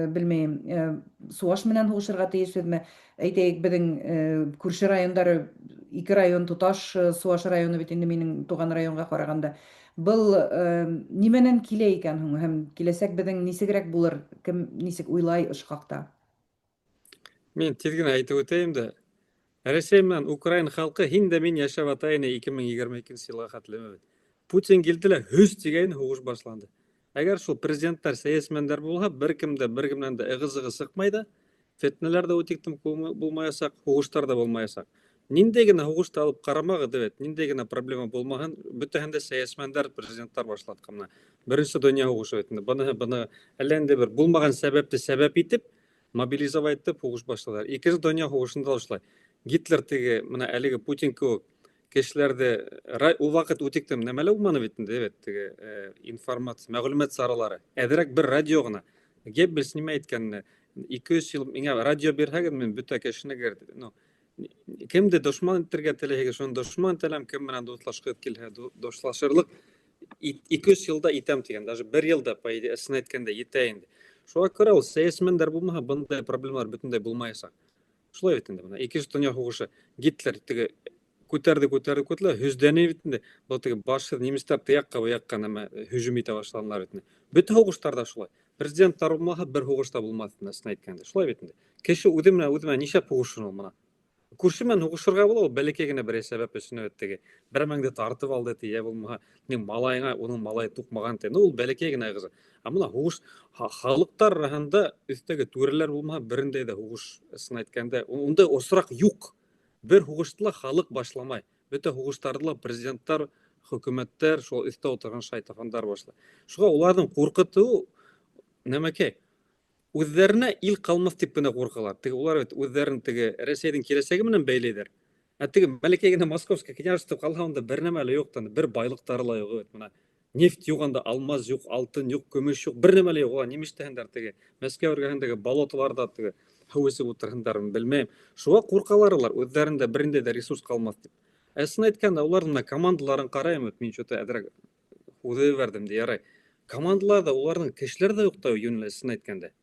белмәйм, суаш менән һугышырга тиешбезме? Әйтәйек, безнең күрше райондары 2 район туташ суаш районы бит инде минең туган районга караганда. Был нимәнән килә икән һуң? Һәм киләсәк безнең нисегрәк булыр? Кем нисек уйлай ошо хакта? Мин тиз генә әйтеп үтәйем дә, Рәсәй менән Украина халкы һин дә мин яшәп атайны 2022 елга хәтлеме. Путин килде, һүз дигән һугыш башланды. Әгәр шул президентлар, сәясәтмәннәр булһа, беркемдә бер-кемнән дә ыгы-зыгы сыкмай да, фетнәләр дә үтиктем булмаячак, һугыштар да булмаячак. Ниндәй генә һугышты алып карамагы дибет, ниндәй генә проблема булмаган, бөтәһендә сәясәтмәннәр, президентлар башладкымна. Беренче дөнья һугышы бит инде. Буны әллә инде бер булмаган сәбәпте сәбәп итеп, мобилизовать итеп һугыш башладылар. Икенче дөнья һугышында ошолай. Гитлер теге менә әлеге Путин кебек кешеләрде ул вакыт үтиктем нәмәле булманы бит инде, теге информация, мәгълүмат саралары. Әдерәк бер радио гына. Геббельс нимә әйткән, 200 ел миңа радио бирһәгез, мин бөтә кешенегә, кемде дошман итәргә теләһәгез, шуны дошман итәләм, кем менән дуслашкы килһә, дуслашырлык 2-3 жылда итем деген, даже 1 жылда по идее сын айтканда етейін де. Шуға көрі ол саясмендер болмаға бұндай проблемалар бүтіндей болмайса. Шулай бетінде мына екінші дүния соғышы Гитлер тігі көтерді хүздәне бетінде бұл тігі башы немістер тияққа бұяққа нәмә хүжім ете башланлар бетінде. Бүті соғыштарда шулай. Президенттар болмаға бір соғышта болмады сын айтканда. Шулай бетінде. Кеше үдіме неше соғышын ол мына. Күршімен ұғышырға бола, ол бәлекегіне бір сәбәп өсіне өттіге. Бір мәңді тартып алды әті, е болмаға, малайға, оның малай тұқмаған тәні, ол бәлекегіне ғызы. А мұна ұғыш, халықтар рахында үстегі төрелер болмаға біріндейді ұғыш сын айтканда, онда осырақ юқ. Бір ұғыштыла халық башламай. Бөті ұғыштардыла президенттар, хөкүметтер, шол үсті отырған шайтафандар башла. Шуға олардың қорқытуы нәмәке? Өздеріне ил қалмас типіне қорқалар. Тігі олар өздерін тігі Ресейдің келесегі менен бәйлейдер. Тігі мәлекегіне Московский княжество қалғанда бір нәмәлі жоқтан, бір байлықтарыла жоқ. Мына нефт жоғанда алмаз жоқ, алтын жоқ, көмеш жоқ, бір нәмәлі жоқ. Немештегендер тігі Мәскеу іргәһендәге болоталарда тігі хәуесіп отырғандарын білмейм. Шуға қорқаларылар, өздерінде бірінде де ресурс қалмас деп. Әсін айтканда олардың командаларын қарайым, мен шөті әдірек уды бердім де ярай. Командаларда олардың кешілер де жоқтау юнілі әсін айтканда.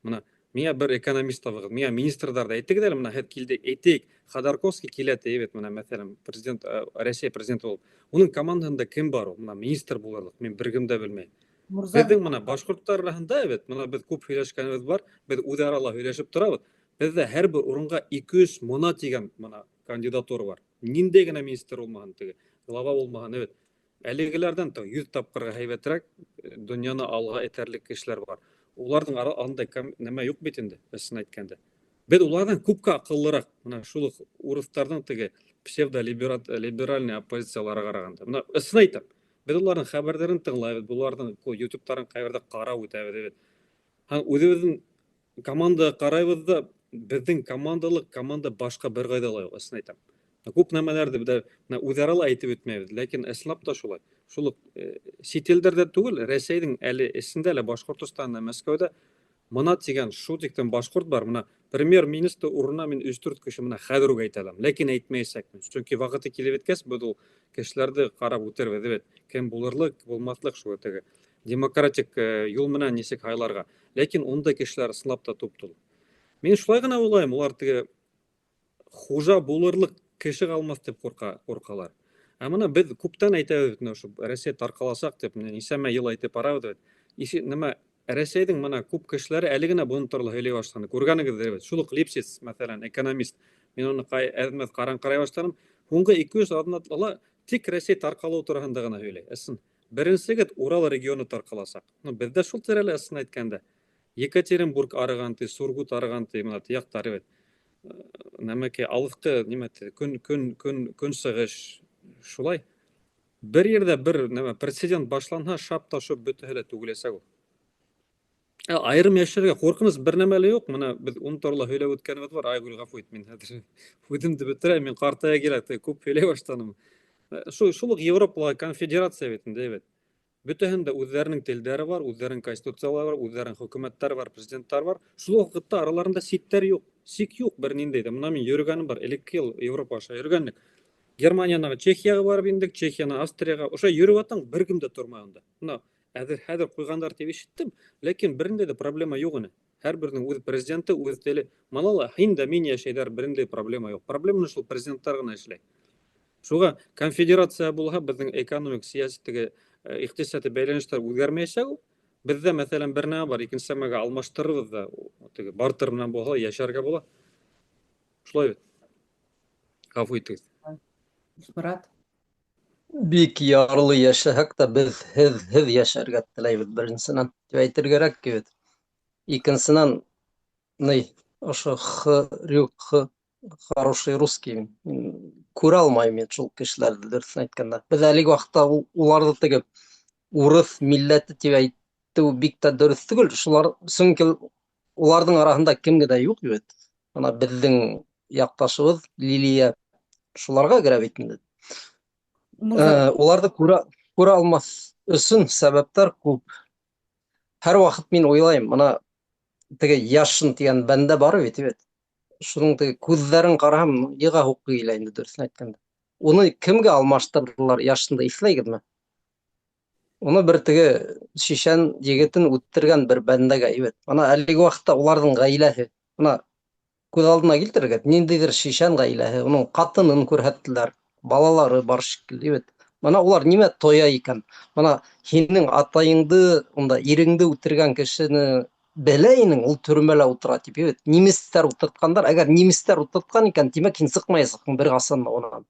Мына мия бір экономист табығыз, мия министрдарда әйтігі дәлі, мына әткелді әйтейік, Ходорковский келеті ебет, мына мәселен президент, Ресей президенті болып. Оның командында кім бар ол? Мына министр боларлық, мен біргімді білмей. Біздің мына башқұрттар рахында ебет, мына біз көп сөйлешкеніміз бар, біз ударала сөйлешіп тұрабыз. Бізде әр бір орынға 200 мына деген мына кандидатура бар. Нинде генә министр болмаған тегі, глава болмаған ебет. Әлегілерден 100 тапқырға хайветірек, дүнияны алға етерлік кешілер бар. Олардың андай нәмә юқ бетінде, әсін айтканда. Бед олардан көпке ақыллырақ, мына шулық урыстардың тігі псевдолиберальный оппозициялары қарағанда. Мына әсін айтам. Бед олардың хабардарын тыңлайбыз, олардың ютубтарын қайырда қарау өтәбіз. Өзіміздің команда қарайбыз да, біздің команда башқа бір қайдалай, әсін айтам. Көп нәмәләрді үзаралы айтып өтмәйбіз, ләкин әслап та шулай. Шулық сетелдерде түгіл, Ресейдің әлі есінде әлі Башқұртыстанында, Мәскеуде мына деген шу тектен башқұрт бар. Мына премьер-министр урына мен 3-4 кіші мына қәдіруг айталам, ләкин әйтмейсәк. Чөнки вақыты келіп еткәс, бұл кешілерді қарап өтербіз, evet. Кем болырлық, болмаслық шу өтегі. Демократик юл менен несек айларға. Ләкин онда кешілер сынлап та топтылы. Мен шулай ғана ойлайым, олар тігі хужа болырлық кеші қалмас деп қорқалар. Мына біз көптен айтабыз, Ресей тарқаласақ деп, несәмә ел айтып арабыз. Ресейдің мына көп кешілері әлігіне бұны тұрлы өйлей баштағаны көргеніңіздер. Шулық Липсиц, мәселен, экономист. Мен оны әдімет қарай баштағаным. Онға 200 адынатыла тек Ресей тарқалау тұрғандығына өйлей. Әсін, біріншігіт Урал регионы тарқаласақ. Бізді шул тәрелі әсін айтканда. Екатеринбург арығанты, Сургут арығанты, мына тияқтары бет. Нәмәке алыққы күн сығыш шулай. Бір ерде бір президент башланға шап-ташып бүті түгілесек ол. Айрым яшерге қорқымыз бір нәмәлі жоқ. Мына біз ұнтарлы өйлеп өткеніміз бар. Айгүл ғафу ет, мен өдімді бітірі, мен қартая келеді, көп өйлеп баштаным. Шулық Европалық конфедерация бетінде бет. Бүтәһендә үзләренең телдәре бар, үзләренең конституциялары бар, үзләренең хөкүмәтләре бар, президентлар бар. Шул вакытта араларында ситтәр юк, сик юк бер ниндәй дә. Менә мин йөргәнем бар, элекке ел Европа аша йөргәнлек. Германиянага, Чехияга барып индек, Чехияна, Австрияга, оша йөрүп атаң бер кем дә тормый анда. Менә хәзер куйгандар дип ишеттем, ләкин берендә дә проблема юк аны. Һәрбернең үз президенты, үз теле. Манала Хинда мин яшәйләр, берендә проблема юк. Проблема шул президентлар гына эшләй. Шуга конфедерация булһа, безнең экономик сиясәттәге иктисади бәйләнештәр үзгәрмәячәк. Бездә мәсәлән бер нәмә бар, икенчесенә алмаштырырбыз да, бартыр менән була, яшәргә була. Шулай бит. Гафу итегез. Мурат. Бик ярлы яшәһәк тә без һез яшәргә теләйбез беренчесеннән дип әйтергә кирәк бит. Икенчесеннән ошо хороший русский күрә алмайм мен шул кешеләрне дөресен әйткәндә. Без әлеге вакытта уларны тегеп урыс милләте дип әйтү бик тә дөрес түгел. Шулар чөнки уларның арасында кемгә дә юк бит. Ана безнең якташыбыз Лилия шуларга керә бит инде. Уларды күрә алмас өчен сәбәпләр күп. Һәр вакыт мин уйлайм, мына теге яшын дигән бәндә бар бит. Шуның теге күзләрен карасам, йыга хукы килә инде дөресен әйткәндә. Уны кемгә алмаштырдылар, яшында исләйгезме? Шулай. Шуңа күрә күрә алмас өчен сәбәпләр күп. Һәр вакыт мин уйлайм, мына теге яшын дигән бәндә бар бит. Шуның теге күзләрен карасам, йыга хукы килә инде дөресен әйткәндә. Уны кемгә алмаштырдылар, яшында исләйгезме? Уны бер теге шишән егетен үттергән бер бәндәгә әйбәт. Ана әлеге вакытта уларның гаиләсе. Ана күз алдына килтерергә, ниндидер шишән гаиләсе, уның катынын күрһәттеләр, балалары бар шикелле, әйбәт. Мана улар нимә тоя икән? Мана һинең атайыңды, унда иреңде үтергән кешене белә инең, ул төрмәлә утыра дип, әйбәт. Немецләр утырткандар, әгәр немецләр утырткан икән, димәк һин сыкмаячаксың бер касан да унан.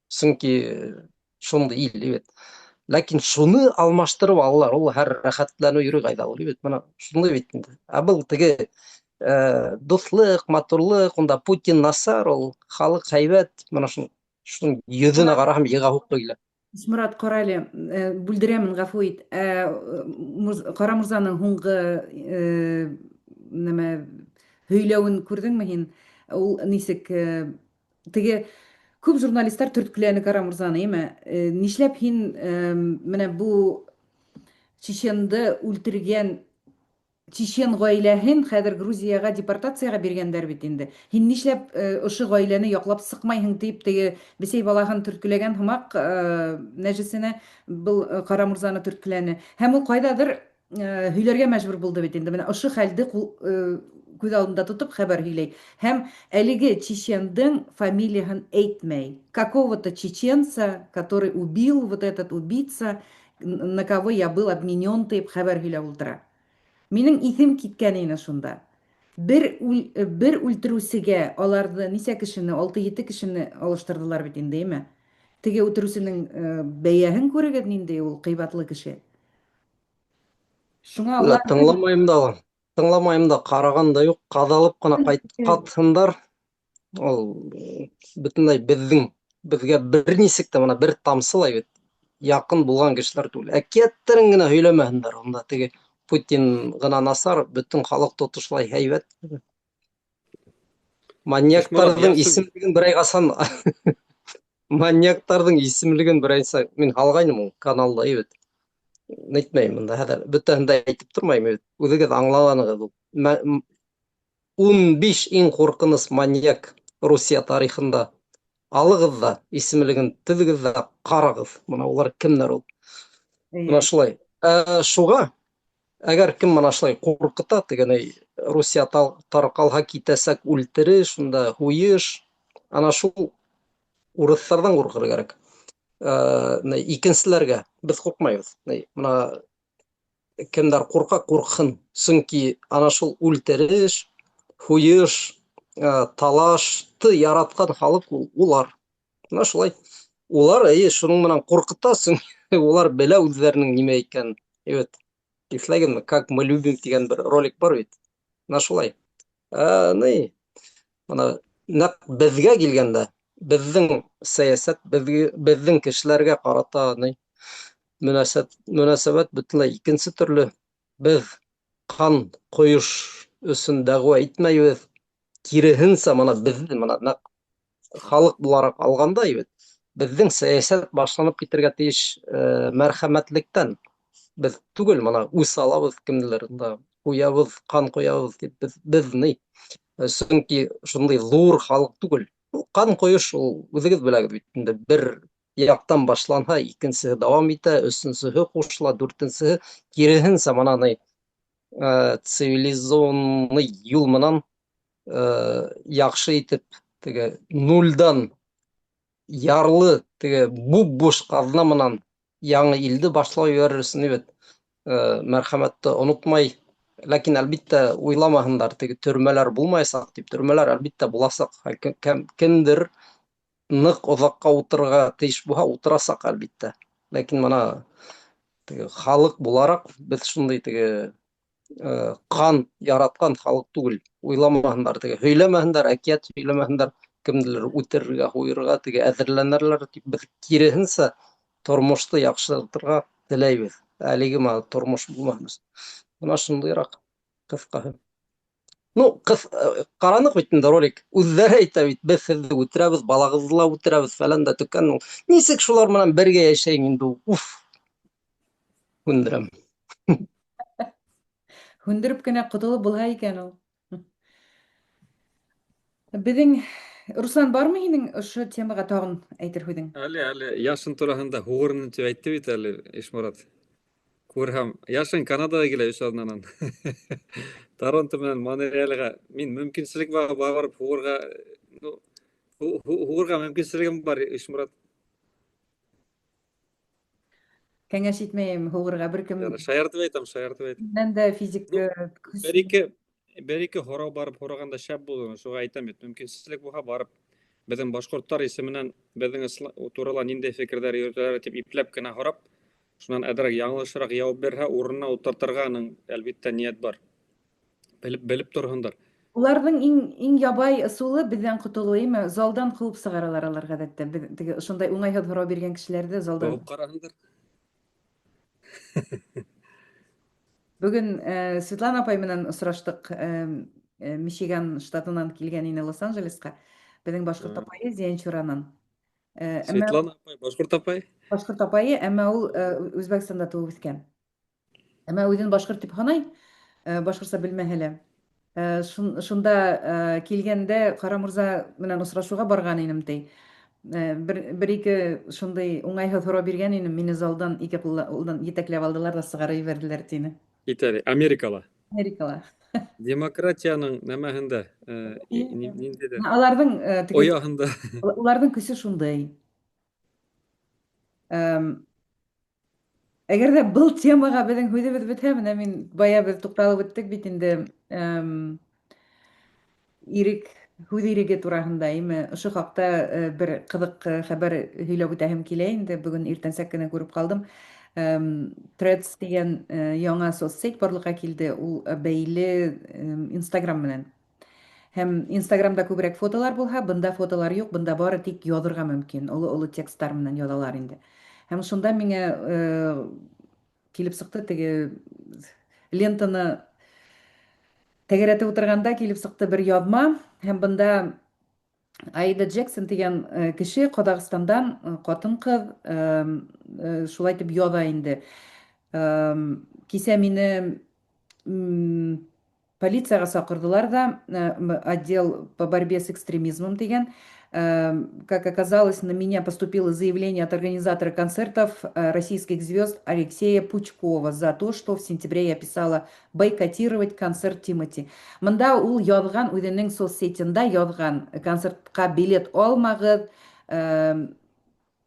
Чөнки шундый ил, әйбәт. Ләкин шуны алмаштырып алалар, ул һәр рәхәтләнү йөрү кайда ул, әйбәт. Мана шундый бит инде. Ә был теге дуслык, матурлык, унда Путин насар, ул халык һәйбәт, мана шуның йөзенә караһам ега хуп килә. Ишмурат, кара әле, бүлдерәмен, гафу ит. Кара Мурзаның һуңгы нәмә һөйләвен күрдеңме һин? Ул нисек теге күп журналистлар төрткіләне Кара Мурзаны, әйме? Нишләп һин менә бу чеченды үлтергән чечен гаиләһен хәзер Грузияга депортацияга биргәндәр бит инде. Һин нишләп ошо гаиләне яклап сыкмайһың дип теге бесәй балаһын төрткеләгән һымак нәҗесенә был Кара Мурзаны төрткеләне. Һәм ул кайдадыр һөйләргә мәҗбүр булды бит инде. Менә ошо хәлде күз алдында тотып хәбәр һөйләй. Һәм әлеге чечендың фамилияһын әйтмәй. Какого-то чеченца, который убил, вот этот убийца, на кого я был обменен дип хәбәр һөйләп ултыра. Минең иҫем киткән ине шунда. Бер үлтерүсегә аларҙы нисә кешене, 6-7 кешене алыштырҙылар бит инде, әйме? Теге үтерүсенең бәйәһен күрегеҙ, ниндәй ул ҡыйбатлы кеше. Шуңа улар Тыңламайым да, ҡараған да юҡ, ҡаҙалып ҡына ҡатһындар. Ул бөтөнләй беҙгә бер нисек тә мына бер тамсылай бит яҡын булған кешеләр түгел. Әкиәттәрен генә һөйләмәһендәр, унда теге Путин ғына насар, бөтөн халыҡ тотошлай һәйбәт. Маньяктарҙың исемлеген бер ҡасан маньяктарҙың исемлеген бер айса мин һалғайным ул каналда, әйбәт. Әйтмәйем бында хәҙер, бөтәһен дә әйтеп тормайым, әйбәт. Үҙегеҙ аңлағанығыҙ ул. 15 иң ҡурҡыныс маньяк Русия тарихында. Алығыҙ ҙа исемлеген, теҙегеҙ ҙә ҡарағыҙ. Бына улар кемдәр ул? Бына шулай. Шуға әгәр кем мана шулай ҡурҡыта, тегеней Русия тарҡалһа китәсәк үлтереш, шунда һуйыш, ана шул урыҫтарҙан ҡурҡыр кәрәк. Икенселәргә беҙ ҡурҡмайбыҙ. Мына кемдәр ҡурҡа, ҡурҡһын. Сөнки ана шул үлтереш, һуйыш, талашты яратҡан халыҡ улар. Мына шулай. Улар шуның менән ҡурҡыта, сөнки улар белә үҙҙәренең нимә икәнен. Әйбәт. Иҫләгәнме, как мы любим тигән бер ролик бар бит. Мына шулай. Мына нәҡ беҙгә килгәндә, беҙҙең сәйәсәт, беҙҙең кешеләргә ҡарата мөнәсәбәт бөтөнләй икенсе төрлө. Беҙ ҡан ҡойош өсөн дәғүә итмәйбеҙ. Киреһенсә, мына беҙҙе нәҡ халыҡ булараҡ алғанда, беҙҙең сәйәсәт башланып китергә тейеш мәрхәмәтлектән. Беҙ түгел, мына үс алабыҙ кемделер, ҡуябыҙ, ҡан ҡуябыҙ тип, беҙ ни. Сөнки шундай ҙур халыҡ түгел. Ҡан ҡойош, ул үҙегеҙ беләгеҙ бит инде. Бер яҡтан башланһа, икенсеһе дауам итә, өсөнсөһө ҡушыла, дүртенсеһе киреһенсә, мана цивилизованный юл менән яҡшы итеп, теге нульдан ярлы, теге буп-буш ҡаҙна менән яңы илде башлау ебәрер өсөн, әйбәт, мәрхәмәтте онотмай. Ләкин әлбиттә уйламаһындар, теге төрмәләр булмаясаҡ дип. Төрмәләр әлбиттә буласаҡ. Кемдер ныҡ оҙаҡҡа ултырырға тейеш булһа, ултырасаҡ әлбиттә. Ләкин мына халыҡ булараҡ беҙ шундай теге ҡан яратҡан халыҡ түгел. Уйламаһындар, теге һөйләмәһендәр, әкиәт һөйләмәһендәр, кемделер үтерергә, һуйырға, теге әҙерләнерләр тип. Беҙ киреһенсә тормошто яҡшыртырға теләйбеҙ. Әлеге тормош булмаһын. Бына шундайыраҡ ҡыҫҡаһы. Ҡараныҡ бит инде ролик. Үҙҙәре әйтә бит, беҙ һеҙҙе үтерәбеҙ, балағыҙҙы ла үтерәбеҙ, фәлән дә төкән. Нисек шулар менән бергә йәшәйем инде ул? Уф! Һүндерәм. һүндереп кенә ҡотолоп булһа икән ул. Беҙҙең Руслан, бармы һинең ошо темаға тағын әйтер һүҙең? Әле Яшын тураһында һуғырын тип әйтте бит әле Ишмурат. Күрһәм, яшен Канадага килә өч аҙнанан. Торонто менән Монреалгә мин мөмкинселек барып һуғырға, ну, һуғырға мөмкинселегем бар, Ишмурат. Кәңәш итмәйем һуғырға беркем Шаяртып әйтәм, шаяртып әйтәм. менән дә физик Ну, көс бер-ике һорау барып һорағанда шәп булды. Шуға әйтәм бит, мөмкинселек булһа барып, беҙҙең башҡорттар исеменән беҙҙең турала ниндәй фекерҙәр йөрөтәләр тип ипләп кенә һорап, шунан әҙерәк яңылышыраҡ яуап бирһә, урынына ултыртырғаның әлбиттә ниәт бар. Белеп торһондар. уларҙың иң ябай ысулы беҙҙән ҡотолоу име? Залдан ҡыуып сығаралар алар ғәҙәттә. Теге ошондай уңайһыҙ һорау биргән кешеләрҙе залдан. Ҡыуып ҡараһындар. Бөгөн Светлана апай менән осраштык. Мичиган штатынан килгән ине Лос-Анджелесҡа. Беҙҙең башҡорт апайы Зиянчуранан. Светлана апай, башҡорт апай. Башҡорт апайы, әммә ул Үзбәкстанда тыуып үҫкән. Әммә үҙен башҡорт тип һанай, башҡортса белмәһә лә. Шунда килгәндә Ҡара Мурза менән осрашыуға барған инем ти. Бер-ике шундай уңайһыҙ һорау биргән инем, мине залдан ике ҡулдан етәкләп алдылар да сығарып ебәрҙеләр тине. Итәле, Америкала. Америкала. Демократияның нәмәһендә, ниндәйҙер, Аларҙың ояһында. уларҙың көсө шундай. Әгәр ҙә был темаға беҙҙең һүҙебеҙ бөтһә, менә мин бая беҙ туҡталып үттек бит инде ирек, һүҙ иреге тураһында, име? Ошо хаҡта бер ҡыҙыҡ хәбәр һөйләп үтәһем килә инде. Бөгөн иртәнсәк кенә күреп ҡалдым. Threads дигән яңа соцсеть барлыҡҡа килде. Ул бәйле Instagram менән. Һәм Instagramда күберәк фотолар булһа, бында фотолар юҡ, бында бары тик яҙырға мөмкин. Оло текстар менән яҙалар инде. Һәм шунда миңә килеп сыҡты теге лентаны тәгәрәтеп ултырғанда килеп сыҡты бер яҙма. Һәм бында Аида Джексон дигән кеше Ҡаҙағстандан, ҡатын-ҡыҙ, шулай тип яҙа инде. Кисә мине полицияға саҡырҙылар да, отдел по борьбе с экстремизмом дигән. Как оказалось, на меня поступило заявление от организатора концертов российских звезд Алексея Пучкова за то, что в сентябре я писала бойкотировать концерт Тимати. Мында ул яҙған, үҙенең соцсетендә яҙған, концертҡа билет алмағыҙ,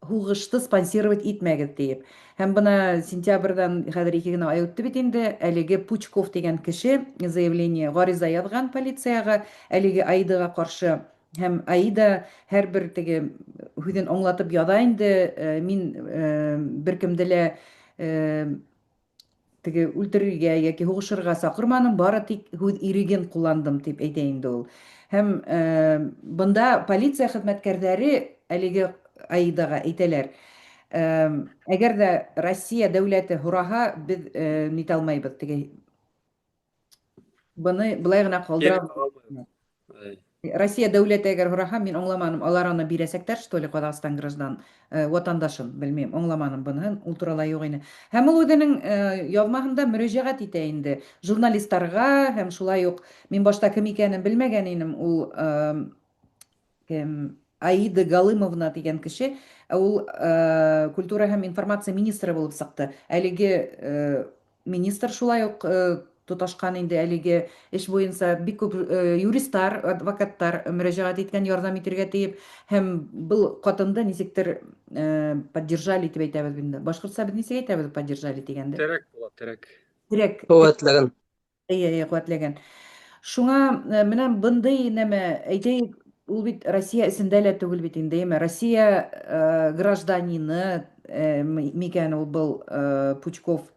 һуғышты спонсировать итмәгеҙ тиеп. Һәм бына сентябрҙан хәҙер 2 генә ай үтте бит инде. Әлеге Пучков дигән кеше заявление, ғариза яҙған полицияға, әлеге Аидаға ҡаршы. Һәм Аида һәр бер теге һүҙен аңлатып яҙа инде. Мин бер кемде лә теге үлтерергә яки һуғышырға саҡырманым, бары тик һүҙ иреген ҡулландым тип әйтә инде ул. Һәм бында полиция хеҙмәткәрҙәре әлеге Аидаға әйтәләр, әгәр ҙә Россия дәүләте һораһа, беҙ нитә алмайбыҙ, теге быны былай ғына ҡалдырабыҙ. Россия дәүләте әгәр һораһа, мин аңламаным, алар аны бирәсәктәр, что ли, Ҡаҙағстан граждан, ватандашын, белмәйем, аңламаным быныһын, ул турала юҡ ине. Һәм ул үҙенең яҙмаһында мөрәжәғәт итә инде журналистарға, һәм шулай уҡ мин башта кем икәнен белмәгән инем, ул Аида Галымовна дигән кеше, ул культура һәм информация министры булып сыҡты. Әлеге министр шулай уҡ тоташҡан инде, әлеге эш буйынса бик күп юристтар, адвокаттар мөрәжәғәт иткән, ярҙам итергә тейеп, һәм был ҡатынды нисектер поддержали тип әйтәбеҙ инде. Башҡортса беҙ нисек әйтәбеҙ поддержали тигәнде? Терәк була, терәк. Терәк. Ҡеүәтләгән. Ҡеүәтләгән. Шуңа менән бындай нәмә әйтәйек, ул бит Россия эсендә лә түгел бит инде, Россия гражданины микән ул был Пучков,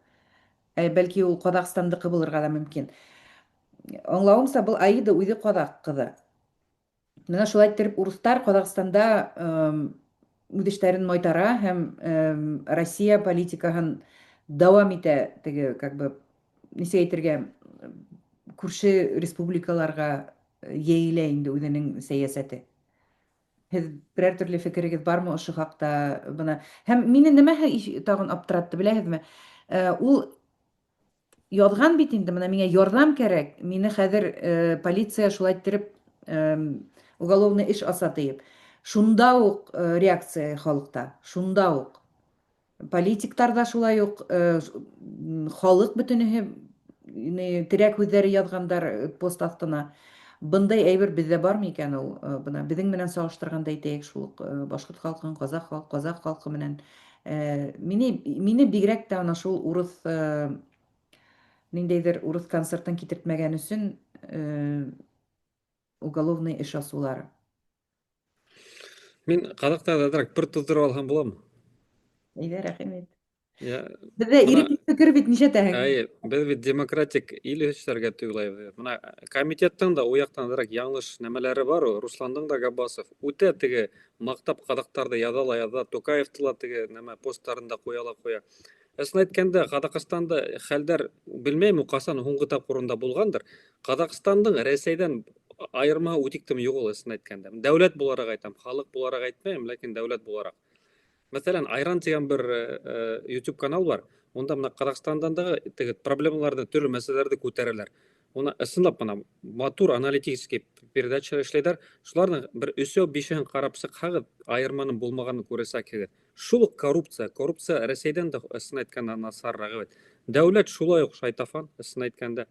бәлки ул Ҡаҙағстандыҡы булырға да мөмкин. Аңлауымса, был Аида үҙе ҡаҙаҡ ҡыҙы. Менә шулай итеп, урыҫтар Ҡаҙағстанда үҙ эштәрен майтара һәм Россия политикаһын дауам итә, теге, как бы, нисек әйтергә, күрше республикаларға йәйелә инде үҙенең сәйәсәте. Һеҙ берәр төрлө фекерегеҙ бармы ошо хаҡта? Бына һәм мине нәмәһе тағын аптыратты, беләһеҙме? Ул яҙған бит инде, менә миңә ярҙам кәрәк, мине хәҙер полиция шулай итеп уголовный эш аса тиеп. Шунда уҡ реакция халыҡта, шунда уҡ. Политиктар да шулай ук халык бөтенеһе терәк һүҙҙәре яҙғандар пост аҫтына. Бындай әйбер беҙҙә бармы икән ул? Бына беҙҙең менән сағыштырғанда әйтәйек, шул ук башҡорт халҡын, ҡазаҡ халҡы менән. Мине бигерәк тә ана шул урыҫ, ниндәйҙер урыҫ концертын китертмәгән өсөн уголовный эш асыулары. Мин ҡаҙаҡтарҙа бер туҙҙырып алһам буламы? Әйҙә, рәхим ит. Я Беҙҙә бына ирек фекер бит нишәтәһең? беҙ бит демократик ил эшләргә тойғылайбыҙ. Бына комитеттың да у яҡтан яңылыш нәмәләре бар, Русландың да Габбасов. Үтә теге маҡтап ҡаҙаҡтарҙы яҙа, Тукаевты ла теге нәмә посттарында ҡуя. Ысын әйткәндә, Ҡаҙағстанда хәлдәр, белмәйем, ҡасан һуңғы тапҡырында булғандыр. Ҡаҙағстандың Рәсәйҙән айырмаһы үтиктем юҡ ул, ысын әйткәндә. Дәүләт булараҡ әйтәм, халыҡ булараҡ әйтмәйем, ләкин дәүләт булараҡ. Мәҫәлән, Айран тигән бер YouTube канал бар. Унда мына Ҡаҙағстандағы теге проблемаларҙы, төрлө мәсьәләләрҙе күтәрәләр. Уны ысынлап мына матур аналитический передача эшләйҙәр. Шуларҙың бер 3-5-һен ҡарап сыҡһағыҙ, айырманың булмағанын күрәсәкһегеҙ. Шул уҡ коррупция Рәсәйҙән дә ысын әйткәндә насарыраҡ. Дәүләт шулай уҡ шайтафан, ысын әйткәндә.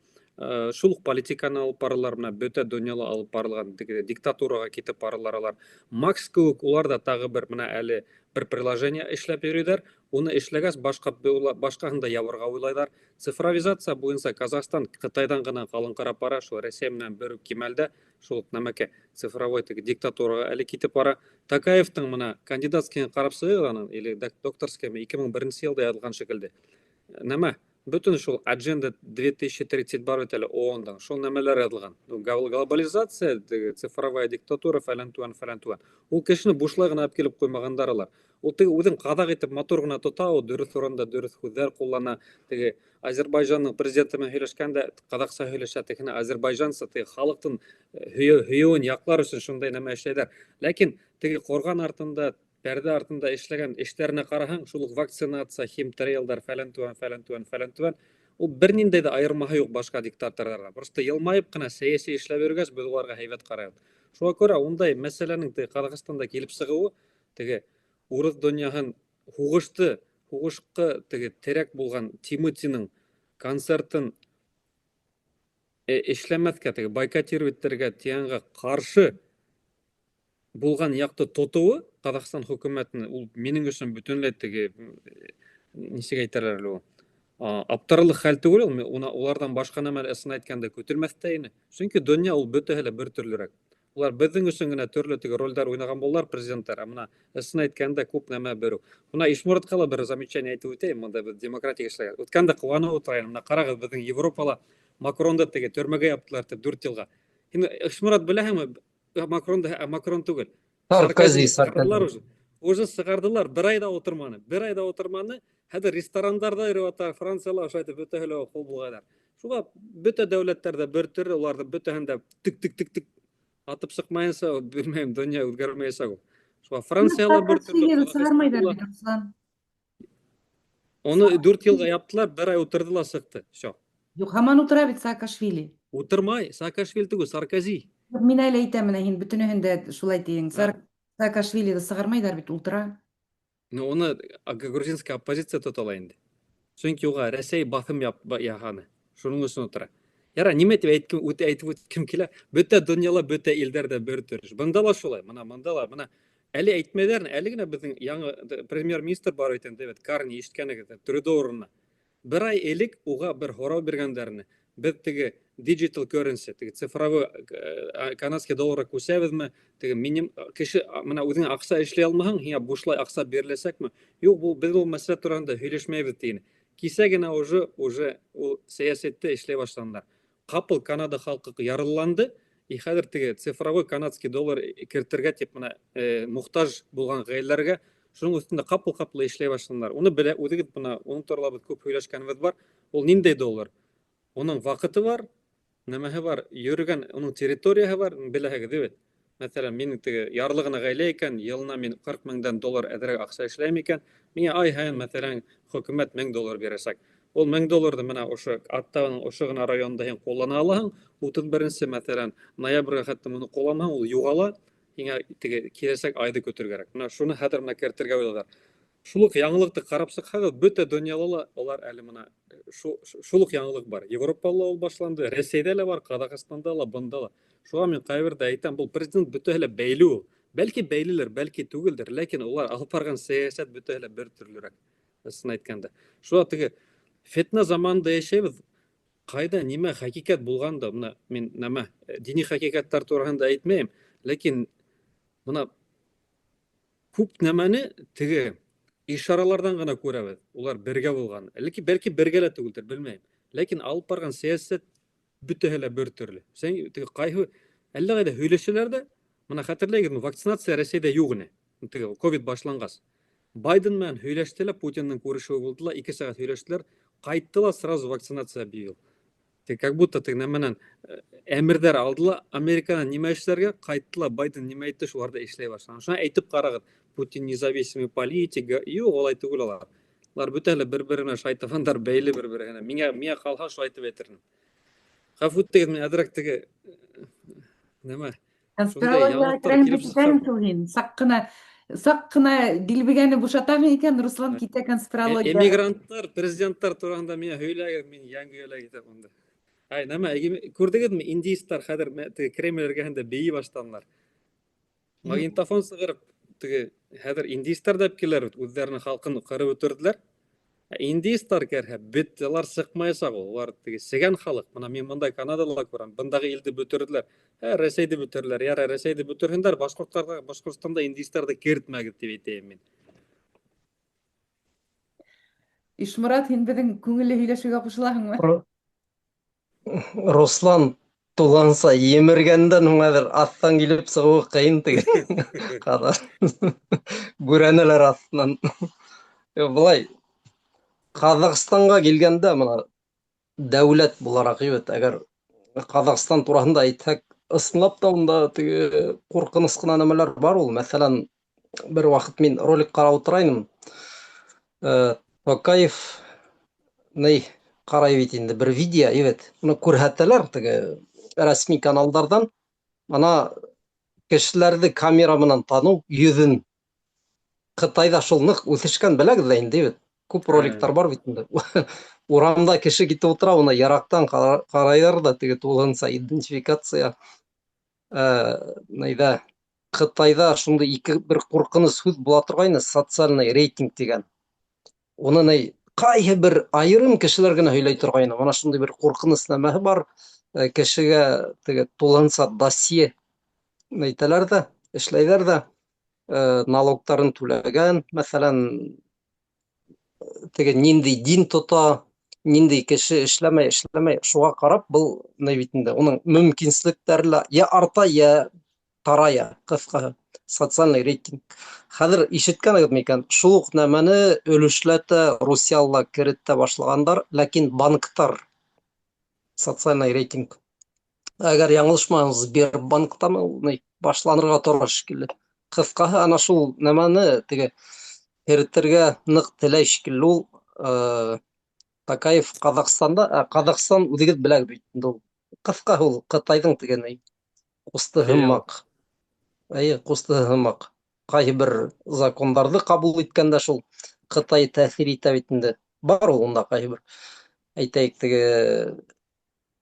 Шул уҡ политиканы алып баралар, менә бөтә донъяла алып барылған диктатураға китеп баралар. Макс кеүек улар да тағы бер менә әле бер приложение эшләп йөрөйҙәр. Уны эшләгәс, башҡаһын да ябырға уйлайҙар. Цифровизация буйынса Казахстан Ҡытайҙан ғына ҡалыңҡырап бара, шул Рәсәй менән бер үк кимәлдә, шул нәмәкә цифровой диктатураға әле китеп бара. Такаевтың менә кандидатскийын ҡарап сығыҙ, или докторскийын 2001 йылда яҙылған шикелде. Нәмә, бөтөн шул Agenda 2030 бар бит әле ООН-дан, шул нәмәләр яҙылған. Глобализация, цифровая диктатура, фәлән-түбән. Ул кешене бушлай ғына алып килеп ҡуймағандар алар. Ул теге үҙен ҡаҙаҡ итеп матур ғына тота, ул дөрөҫ урында дөрөҫ һүҙҙәр ҡуллана. Теге Азербайжандың президенты менән һөйләшкәндә ҡаҙаҡса һөйләшә, тегене азербайжанса, теге халыҡтың һөйөүен яҡлар өсөн шундай нәмә эшләйҙәр. Ләкин теге ҡорған артында, пәрҙә артында эшләгән эштәренә ҡараһаң, шул уҡ вакцинация, химтрейлдар, фәлән-түбән. Ул бер ниндәй ҙә айырмаһы юҡ башҡа диктаторҙарҙан. Просто йылмайып ҡына сәйәси эшләп йөрөгәс, беҙ уларға һәйбәт ҡарайбыҙ. Шуға күрә ундай мәсьәләнең Ҡаҙағстанда килеп сығыуы, теге урыҫ донъяһын һуғышҡа теге терәк булған Тимутиның концертын эшләмәҫкә, теге бойкотировать итергә тигәнгә ҡаршы булған яҡты тотоуы Ҡаҙағстан хөкүмәтенең, ул минең өсөн бөтөнләй теге нисек әйтәләр ул, аптырарлыҡ хәл түгел, уларҙан башҡа нәмә ысын әйткәндә көтөлмәҫтә ине. Сөнки донъя ул бөтәһе лә бер төрлөрәк. Улар беҙҙең өсөн генә төрлө теге ролдәр уйнаған булалар, президенттар, мына ысын әйткәндә күп нәмә берү. Мына Ишмуратҡа ла бер замечание әйтеп үтәйем, бында беҙ демократик эшләгән. Үткәндә ҡыуанып ултырайым, мына ҡарағыҙ, беҙҙең Европала Макронды теге төрмәгә яптылар 4 йылға. Һин Ишмурат беләһеңме? Макрон түгел. Саркози. Уже сығардылар, бер айда отырманы. Хәҙер ресторандарда йөрөп, Францияла ошайтып бөтәһе лә ҡул булғайҙар. Шуға бөтә дәүләттәрҙә бер төрлө, уларҙы бөтәһендә тик атып сыҡмайынса, белмәйем, донъя үҙгәрмәйәсәк ул. Шуға Францияла бер төрлө. Оны 4 йылға яптылар, бер ай ултырҙы ла сыҡты. Юҡ, һаман ултыра бит Саакашвили. Утырмай, Саакашвили түгел, Саркози. Мин әле әйтәм, менә һин бөтөнөһөндә шулай тиең. Саакашвилиҙы сығармайҙар бит, ултыра. Уны грузинская оппозиция тотала инде. Сөнки уға Рәсәй баҫым яһаны. Шуның өсөн ултыра. Яра, нимә тип әйтеп үткем килә? Бөтә донъяла, бөтә илдәрҙә бер төрөш. Бында ла шулай, бында ла, әле әйтмәйҙәр, әле генә беҙҙең яңы премьер-министр бар икән, Дэвид Карни, ишеткәнегеҙ, Трюдо урынына. Бер ай элек уға бер һорау биргәндәрне. Беҙ теге digital currency, теге цифровой канадский долларға күсәбеҙме, теге минем кеше менә үҙеңә аҡса эшләй алмаһаң, һиңә бушлай аҡса биреләсәкме? Юҡ, беҙ ул мәсьәлә тураһында һөйләшмәйбеҙ тине. Кисә генә уже ул сәйәсәттә эшләй башланылар. Ҡапыл Канада халҡы ярылланды, и хәҙер теге цифровой канадский доллар кертергә тип менә мухтаж булған ғаиләләргә шуның өҫтөндә ҡапыл эшләй башланылар. Уны үҙегеҙ менә уның турала беҙ күп һөйләшкәнебеҙ бар. Ул ниндәй доллар? Уның ваҡыты бар, нәмәһе бар, йөрөгән, уның территорияһы бар, беләһегеҙ бит. Мәҫәлән, минең теге ярлы ғына ғаилә икән, йылына мин 40 меңдән доллар әҙерәк аҡса эшләйем икән, миңә ай һайын, мәҫәлән, хөкүмәт 1000 доллар бирәсәк. Ул 1000 долларҙы менә ошо аттауның ошо ғына районда һин ҡуллана алаһың, 31-нсе мәҫәлән, ноябргә хәтлем уны ҡулланмаһаң, ул юғала, һиңә теге киләсәк айды көтөргәрәк. Менә шуны хәҙер кертергә уйлайҙар. шулық яңылықты қарапсақ хагы бөтө дөньялала олар әлі мына шулық яңылық бар. Европалла ол башланды, Ресейде эле бар, Казакстанда ла, бында ла. Шуга мен кайбирде айтам, бұл президент бүтө эле бейлүү. Бәлки бейлилер, бәлки түгелдер, ләкин олар алып барган саясат бүтө эле бир түрлүрөөк. Ысын айтканда. Шуга тиги фетна заманында яшайбыз. Кайда неме хакикат булганда, мына мен неме дини хакикаттар турасында айтмайм, ләкин мына күп немени тиги ишаралардан гана көрөбүз. Улар бирге болгон. Бәлки бирге эле түгелдер, билбейм. Ләкин алып барган саясат бүтө эле бир түрлү. Сен тиги кайһы әллә кайда һөйлөшүләрдә, мына хәтерләйгез, вакцинация Россиядә юк ине. Тиги ковид башлангас. Байден менен һөйләштеләр, Путиндин күрешүе булдылар, 2 сагат һөйләштеләр, кайттылар сразу вакцинация бию. Как будто тиги неменен әмирдер алдылар, Америкадан неме эшләргә кайттылар, Байден неме әйтте, шуларда эшләй башлады. Шуңа әйтеп карагыз, Путин независимый политик, юк, алай түгел алар. Алар бүтә эле бер-бирине шайтафандар бәйле бер-бирине. Миңа калса шу айтып әйтермен. Гафу итегез, мен әзрәк тиги неме Конспирологияга киргенде китәбез түгел. Сак кына дилбегәне бушатамы икән Руслан китә конспирология. Эмигранттар, президенттар турында мен һөйләгән, мен яңгы һөйләп китәм монда. Ай, неме, күрдегезме, индийстар хәзер Кремль эргәһендә бейи баштадылар. Магнитофон сыгырып, тиги хәзер индийстар дип киләр, үзләренең халкын кырып үтерделәр. Индийстар кәрһә бит алар сыкмайсак, алар тиги сигән халык. Мына мен монда Канадада күрәм, бындагы илде бүтерделәр. Рәсәйде бүтерләр, яра Рәсәйде бүтерһендәр, Башкортстанда индийстарда кертмәгез дип әйтәм мен. Ишмурат, һин безнең күңелле һөйләшүгә кушылаһыңмы? Руслан туланса емергәндән һуң хәзер аттан килеп сыгуы кыйын теге. Кара. Бүрәнәләр астынан. Булай Казакстанга килгәндә мына дәүләт буларак ебет, әгәр Казакстан турасында әйтсәк, ысынлап та унда теге куркыныч кына нәмәләр бар ул. Мәсәлән, бер вакыт мин ролик карап утырайным. Токаев карай бит инде бер видео, ебет. Моны күрһәтәләр теге рәсми каналдардан. Ана кешеләрне камера менән тану йөзен. Кытайда шул нык үсешкән, беләгез дә инде, ебет. Күп роликтар бар бит инде. Урамда кеше китеп утыра, уны ярактан карайлар да теге тулгынса идентификация. Найда Кытайда шундый бер куркыныч сүз була торгайны, социальный рейтинг дигән. Уны кайһы бер айрым кешеләр генә һөйләй торгайны. Мана шундый бер куркыныч нәмәһе бар. Кешегә теге тулгынса досье әйтәләр дә, эшләйләр дә, налогтарын түләгән, мәсәлән, теге нинди дин тота, нинди кеше эшләмәй, шуга карап был бит инде уның мөмкинлекләре я арта, я тарая, кыскасы, социальный рейтинг. Хәзер ишеткәнегез микән? Шул ук нәмәне өлешләтә Русиялла керетә башлагандар, ләкин банктар социальный рейтинг. Әгәр яңылышмасам, Сбербанктамы башланырга тора шикелле. Кыскасы, ана шул нәмәне теге керетергә нык теләй шикелле ул. Токаев Казакстанда, Казакстан үҙегеҙ беләгеҙ бит инде ул. Кыскасы ул Кытайдың тигән ҡустыһы һымаҡ. Ҡустыһы һымаҡ. Ҡайһы бер закондарҙы ҡабул иткәндә шул Ҡытай тәьҫир итә бит инде. Бар ул унда ҡайһы бер. Әйтәйек, теге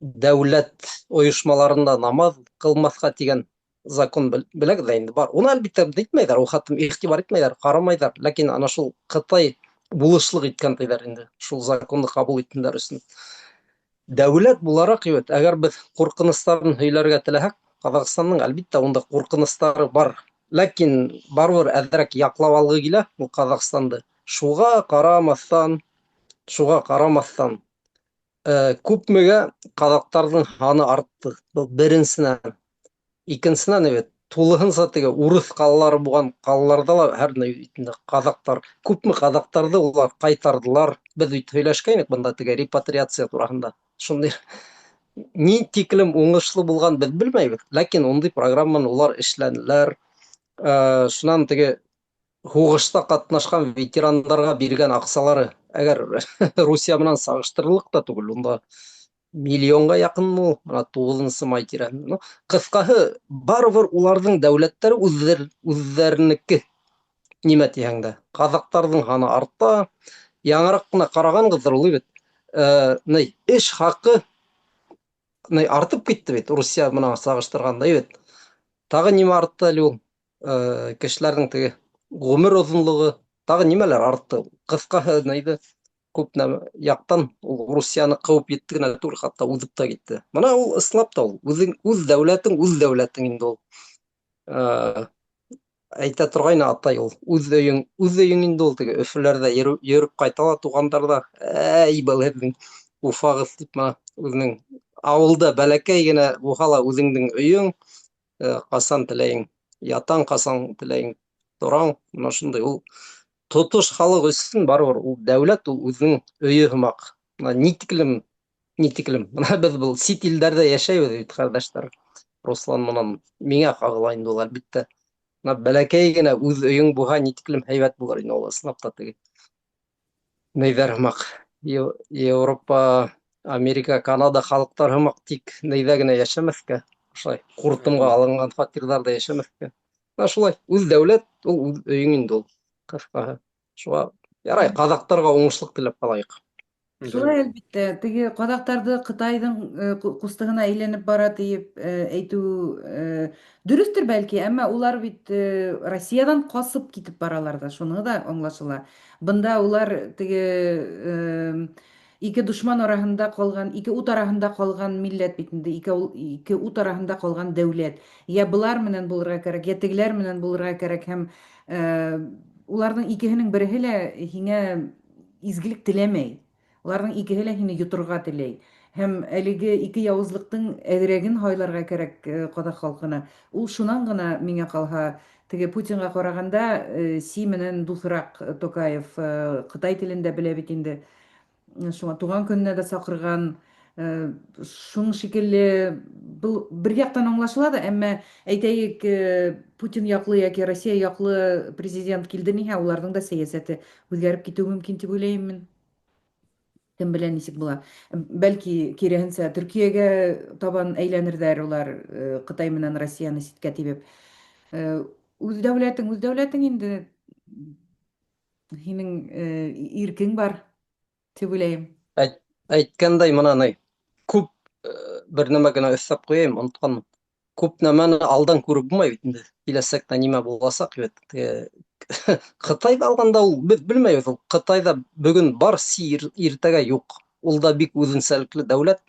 дәүләт ойошмаларында намаҙ ҡылмаҫҡа тигән закон беләгеҙ инде бар. Уны әлбиттә әйтмәйҙәр, ул хатым иғтибар итмәйҙәр, ҡарамайҙар. Ләкин ана шул Ҡытай булышлыҡ иткән тиҙәр инде, шул законды ҡабул иткәндәр өсөн. Дәүләт булараҡ, әгәр беҙ ҡурҡыныстарын һөйләргә теләһәк, Казакстанның әлбиттә унда ҡурҡыныстары бар. Ләкин барыбер әҙерәк яҡлап алғы килә ул Казакстанды. Шуға ҡарамаҫтан, күпмегә ҡаҙаҡтарҙың һаны артты. Был беренсенән. Икенсенән, тулыһынса теге урыҫ ҡалалары булған ҡалаларҙа ла һәр ҡаҙаҡтар, күпме ҡаҙаҡтарҙы улар ҡайтарҙылар. Беҙ бит һөйләшкәйнек бында теге репатриация тураһында. Шундай ни тиклем уңышлы булған беҙ белмәйбеҙ, ләкин ундай программаны улар эшләнеләр. Шунан теге һуғышта ҡатнашҡан ветерандарға биргән аҡсалары, әгәр Русия менән сағыштырырлыҡ та түгел, унда миллионға яҡын ул, 9 май тирәһендә. Ҡыҫҡаһы, барыбер уларҙың дәүләттәре үҙҙәренеке. нимә тиһәң дә. Казактарҙың һаны арта. Яңыраҡ ҡына ҡараған ул бит. Эш хаҡы артып китте бит Русия менән сағыштырғанда бит. Тағы нимә артты әле ул? Кешеләрҙең теге ғүмер оҙонлоғо, тағы нимәләр артты? Ҡыҫҡаһы, күп яҡтан ул Русияны ҡыуып етте генә түгел, хатта уҙып та китте. Бына ул ысынлап та ул үҙ дәүләтең инде ул. Әйтә торғайны атай ул. Үҙ өйөң инде ул, теге Өфөләрҙә йөрөп ҡайта ла туғандарҙа. Был һеҙҙең Уфағыҙ тип, бына үҙенең ауылда бәләкәй генә булһа ла үҙеңдең өйөң, ҡасан теләйең ятаң, ҡасан теләйең тораң. Бына шундай ул тотош халыҡ өсөн барыбер ул дәүләт, ул үҙенең өйө һымаҡ. Ни тиклем, бына беҙ был сит илдәрҙә йәшәйбеҙ бит, ҡәрҙәштәр. Руслан менән миңә ҡағыла инде ул, әлбиттә. Бәләкәй генә үҙ өйөң булһа, ни тиклем һәйбәт булыр ине ул, ысынлап та теге. Нейҙәр һымаҡ, Европа, Америка, Канада халыҡтар һымаҡ тик нейҙә генә йәшәмәҫкә, ошолай ҡуртымға алынған фатирҙарҙа йәшәмәҫкә. Шулай, үҙ дәүләт, ул үҙ өйөң инде ул, ҡыҫҡаһы. Шуға ярай, ҡаҙаҡтарға уңышлыҡ теләп ҡалайыҡ. Шулай, әлбиттә, теге ҡаҙаҡтарҙы Ҡытайҙың ҡустыһына әйләнеп бара тиеп әйтеү дөрөҫтөр бәлки, әммә улар бит Россиядан ҡасып китеп баралар да, шуны да аңлашыла. Бында улар теге ике дошман араһында ҡалған, ике ут араһында ҡалған милләт бит инде, ике ут араһында ҡалған дәүләт. Йә былар менән булырға кәрәк, йә тегеләр менән булырға кәрәк, һәм уларҙың икеһенең береһе лә һиңә изгелек теләмәй. Уларҙың икеһе лә һине йоторға теләй. Һәм әлеге ике яуызлыҡтың әҙерәген һайларға кәрәк ҡаҙаҡ халҡына. Ул шунан ғына, миңә ҡалһа, теге Путинға ҡарағанда Си менән дуҫыраҡ Токаев, Ҡытай телендә белә бит инде. Шуға туған көнөнә дә саҡырған. Шуның шикелле был бер яҡтан аңлашыла да, әммә әйтәйек, Путин яҡлы йәки Россия яҡлы президент килде ниһә, уларҙың да сәйәсәте үҙгәреп китеү мөмкин тип уйлайым мин. Кем белә нисек була. Бәлки, киреһенсә, Төркиәгә табан әйләнерҙәр улар, Ҡытай менән Россияны ситкә тибеп. Үҙ дәүләтең инде, һинең иркең бар, тип уйлайым. Әйткәндәй, мына күп бер нәмә генә өҫтәп ҡуяйым, онотҡанмын. Күп нәмәне алдан күреп булмай бит инде. Киләсәктә нимә буласаҡ бит. Ҡытайҙа алғанда ул, беҙ белмәйбеҙ, ул Ҡытайҙа бөгөн бар, Си иртәгә юҡ. Ул да бик үҙенсәлекле дәүләт.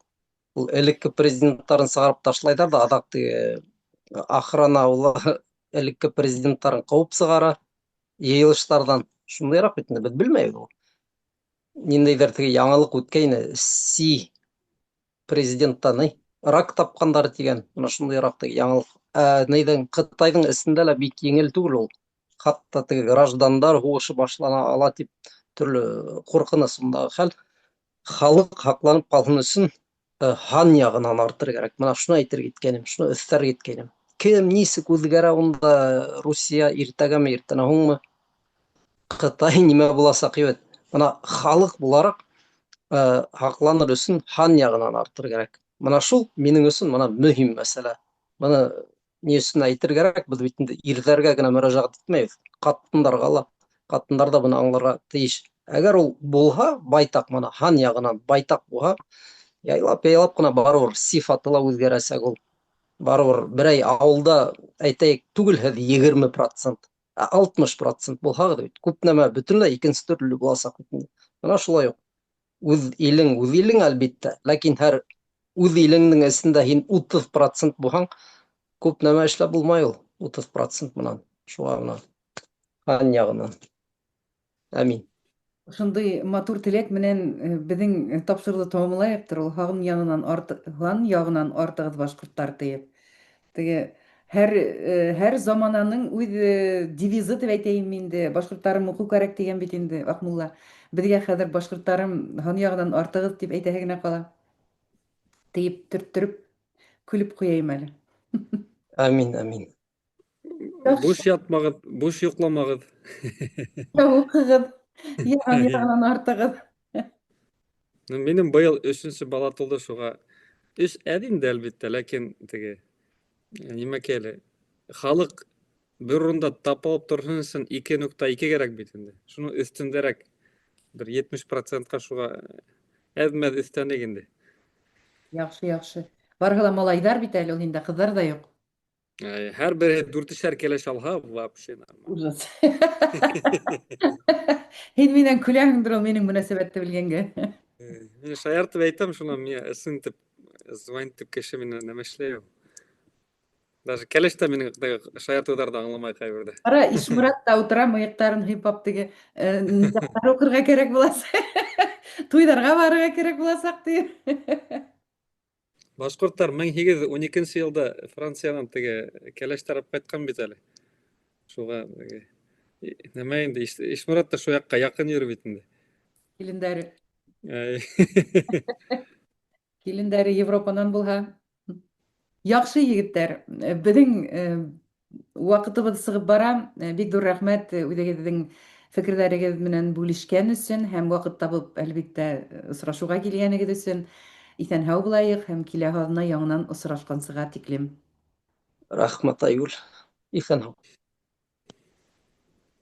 Ул элекке президенттарын сығарып ташлайҙар да, аҙаҡ теге охрана ул элекке президенттарын ҡыуып сығара йыйылыштарҙан. Шундайыраҡ бит инде, беҙ белмәйбеҙ ул. Ниндәйҙер теге яңылыҡ үткәйне, Си президенттан рак тапҡандар тигән, бына шундайыраҡ теге яңылыҡ. Ҡытайҙың эсендә лә бик еңел түгел ул. Хатта теге граждандар һуғышы башлана ала тип төрлө ҡурҡыныс ундағы хәл. Халыҡ һаҡланып ҡалһын өсөн хан яғынан артыр кәрәк. Бына шуны әйтергә иткәйнем, шуны өҫтәргә иткәйнем. Кем нисек үҙгәрә унда, Русия иртәгәме, иртәнән һуңмы? Ҡытай нимә буласаҡ, ебет. Бына халыҡ булараҡ һаҡланыр өсөн хан яғынан артыр кәрәк. Бына шул минең өсөн бына мөһим мәсьәлә. Бына ни өсөн әйтергә кәрәк, беҙ бит инде ирҙәргә генә мөрәжәғәт итмәйбеҙ, ҡатындарға ла. Ҡатындар да быны аңларға тейеш. Әгәр ул булһа, байтаҡ, бына хан яғынан байтаҡ булһа, яйлап ҡына барыбер сифаты ла үҙгәрәсәк ул. Барыбер берәй ауылда, әйтәйек, түгелһеҙ 20%, 60% булһағыҙ бит, күп нәмә бөтөнләй икенсе төрлө буласаҡ бит. Бына шулай уҡ. Үҙ илең әлбиттә, ләкин һәр үҙ илеңдең эсендә һин 30% булһаң, күп нәмә эшләп булмай ул 30% менән. Шуға бына хан яғынан. Әмин. Шундай матур теләк менән беҙҙең тапшырыуҙы тамамлайыҡтыр, ул хан яғынан артығыҙ башҡорттар тиеп. Теге һәр замананың үҙ девизы тип әйтәйем инде. Башҡорттарым уҡыу кәрәк тигән бит инде, Аҡмулла. Беҙгә хәҙер башҡорттарым хан яғынан артығыҙ тип әйтәһе генә ҡала. Тейеп төрттөрөп көлөп ҡуяйым әле. Әмин. Буш ятмағыҙ, буш йоҡламағыҙ. Уҡығыҙ, хан яғынан артығыҙ. Минең быйыл 3-нче бала тулды, шуға 3 әҙ инде, әлбиттә, ләкин теге нимәкәле халыҡ bir runda tapалып торсын үшін 2.2 керек бит инде. Шуны үстүндөрөөк bir 70%ка шуга әзмәз өстәнек инде. Яхшы, яхшы. Барыгы да малайдар бит әле, ул инде кызлар да юк. Һәр бере 4-шәр кәләш алһа, вообще нормально. Ужас. Һин миннән көләһеңдер ул минең мөнәсәбәтте белгәнгә. Мен шаяртып әйтәм, шуны мен ысынтып, звонитып кеше менен нәмә эшләй ул. Даже кәләш тә минең шаяртуҙарҙы аңламай ҡайберҙә. Ара Ишмурат та утыра, мыйыҡтарын һыйпап теге низағтар уҡырға кәрәк буласаҡ. Туйҙарға барырға кәрәк буласаҡ тиер. Башҡорттар 1812 йылда Франциянан теге кәләш тарап ҡайтҡан бит әле. Шуға нәмә инде Ишмурат та шу яҡҡа яҡын йөрөй бит инде. Килендәре. Ай. Килендәре Европанан булһа. Яҡшы егеттәр. Беҙҙең ваҡытыбыҙ сығып бара. Бик ҙур рәхмәт үҙегеҙҙең фекерҙәрегеҙ менән бүлешкән өсөн һәм ваҡыт табып, әлбиттә, осрашыуға килгәнегеҙ өсөн. Иҫән-һау булайыҡ һәм киләһе аҙна яңынан осрашҡансыға тиклем. Рәхмәт, Айгөл. Иҫән һау.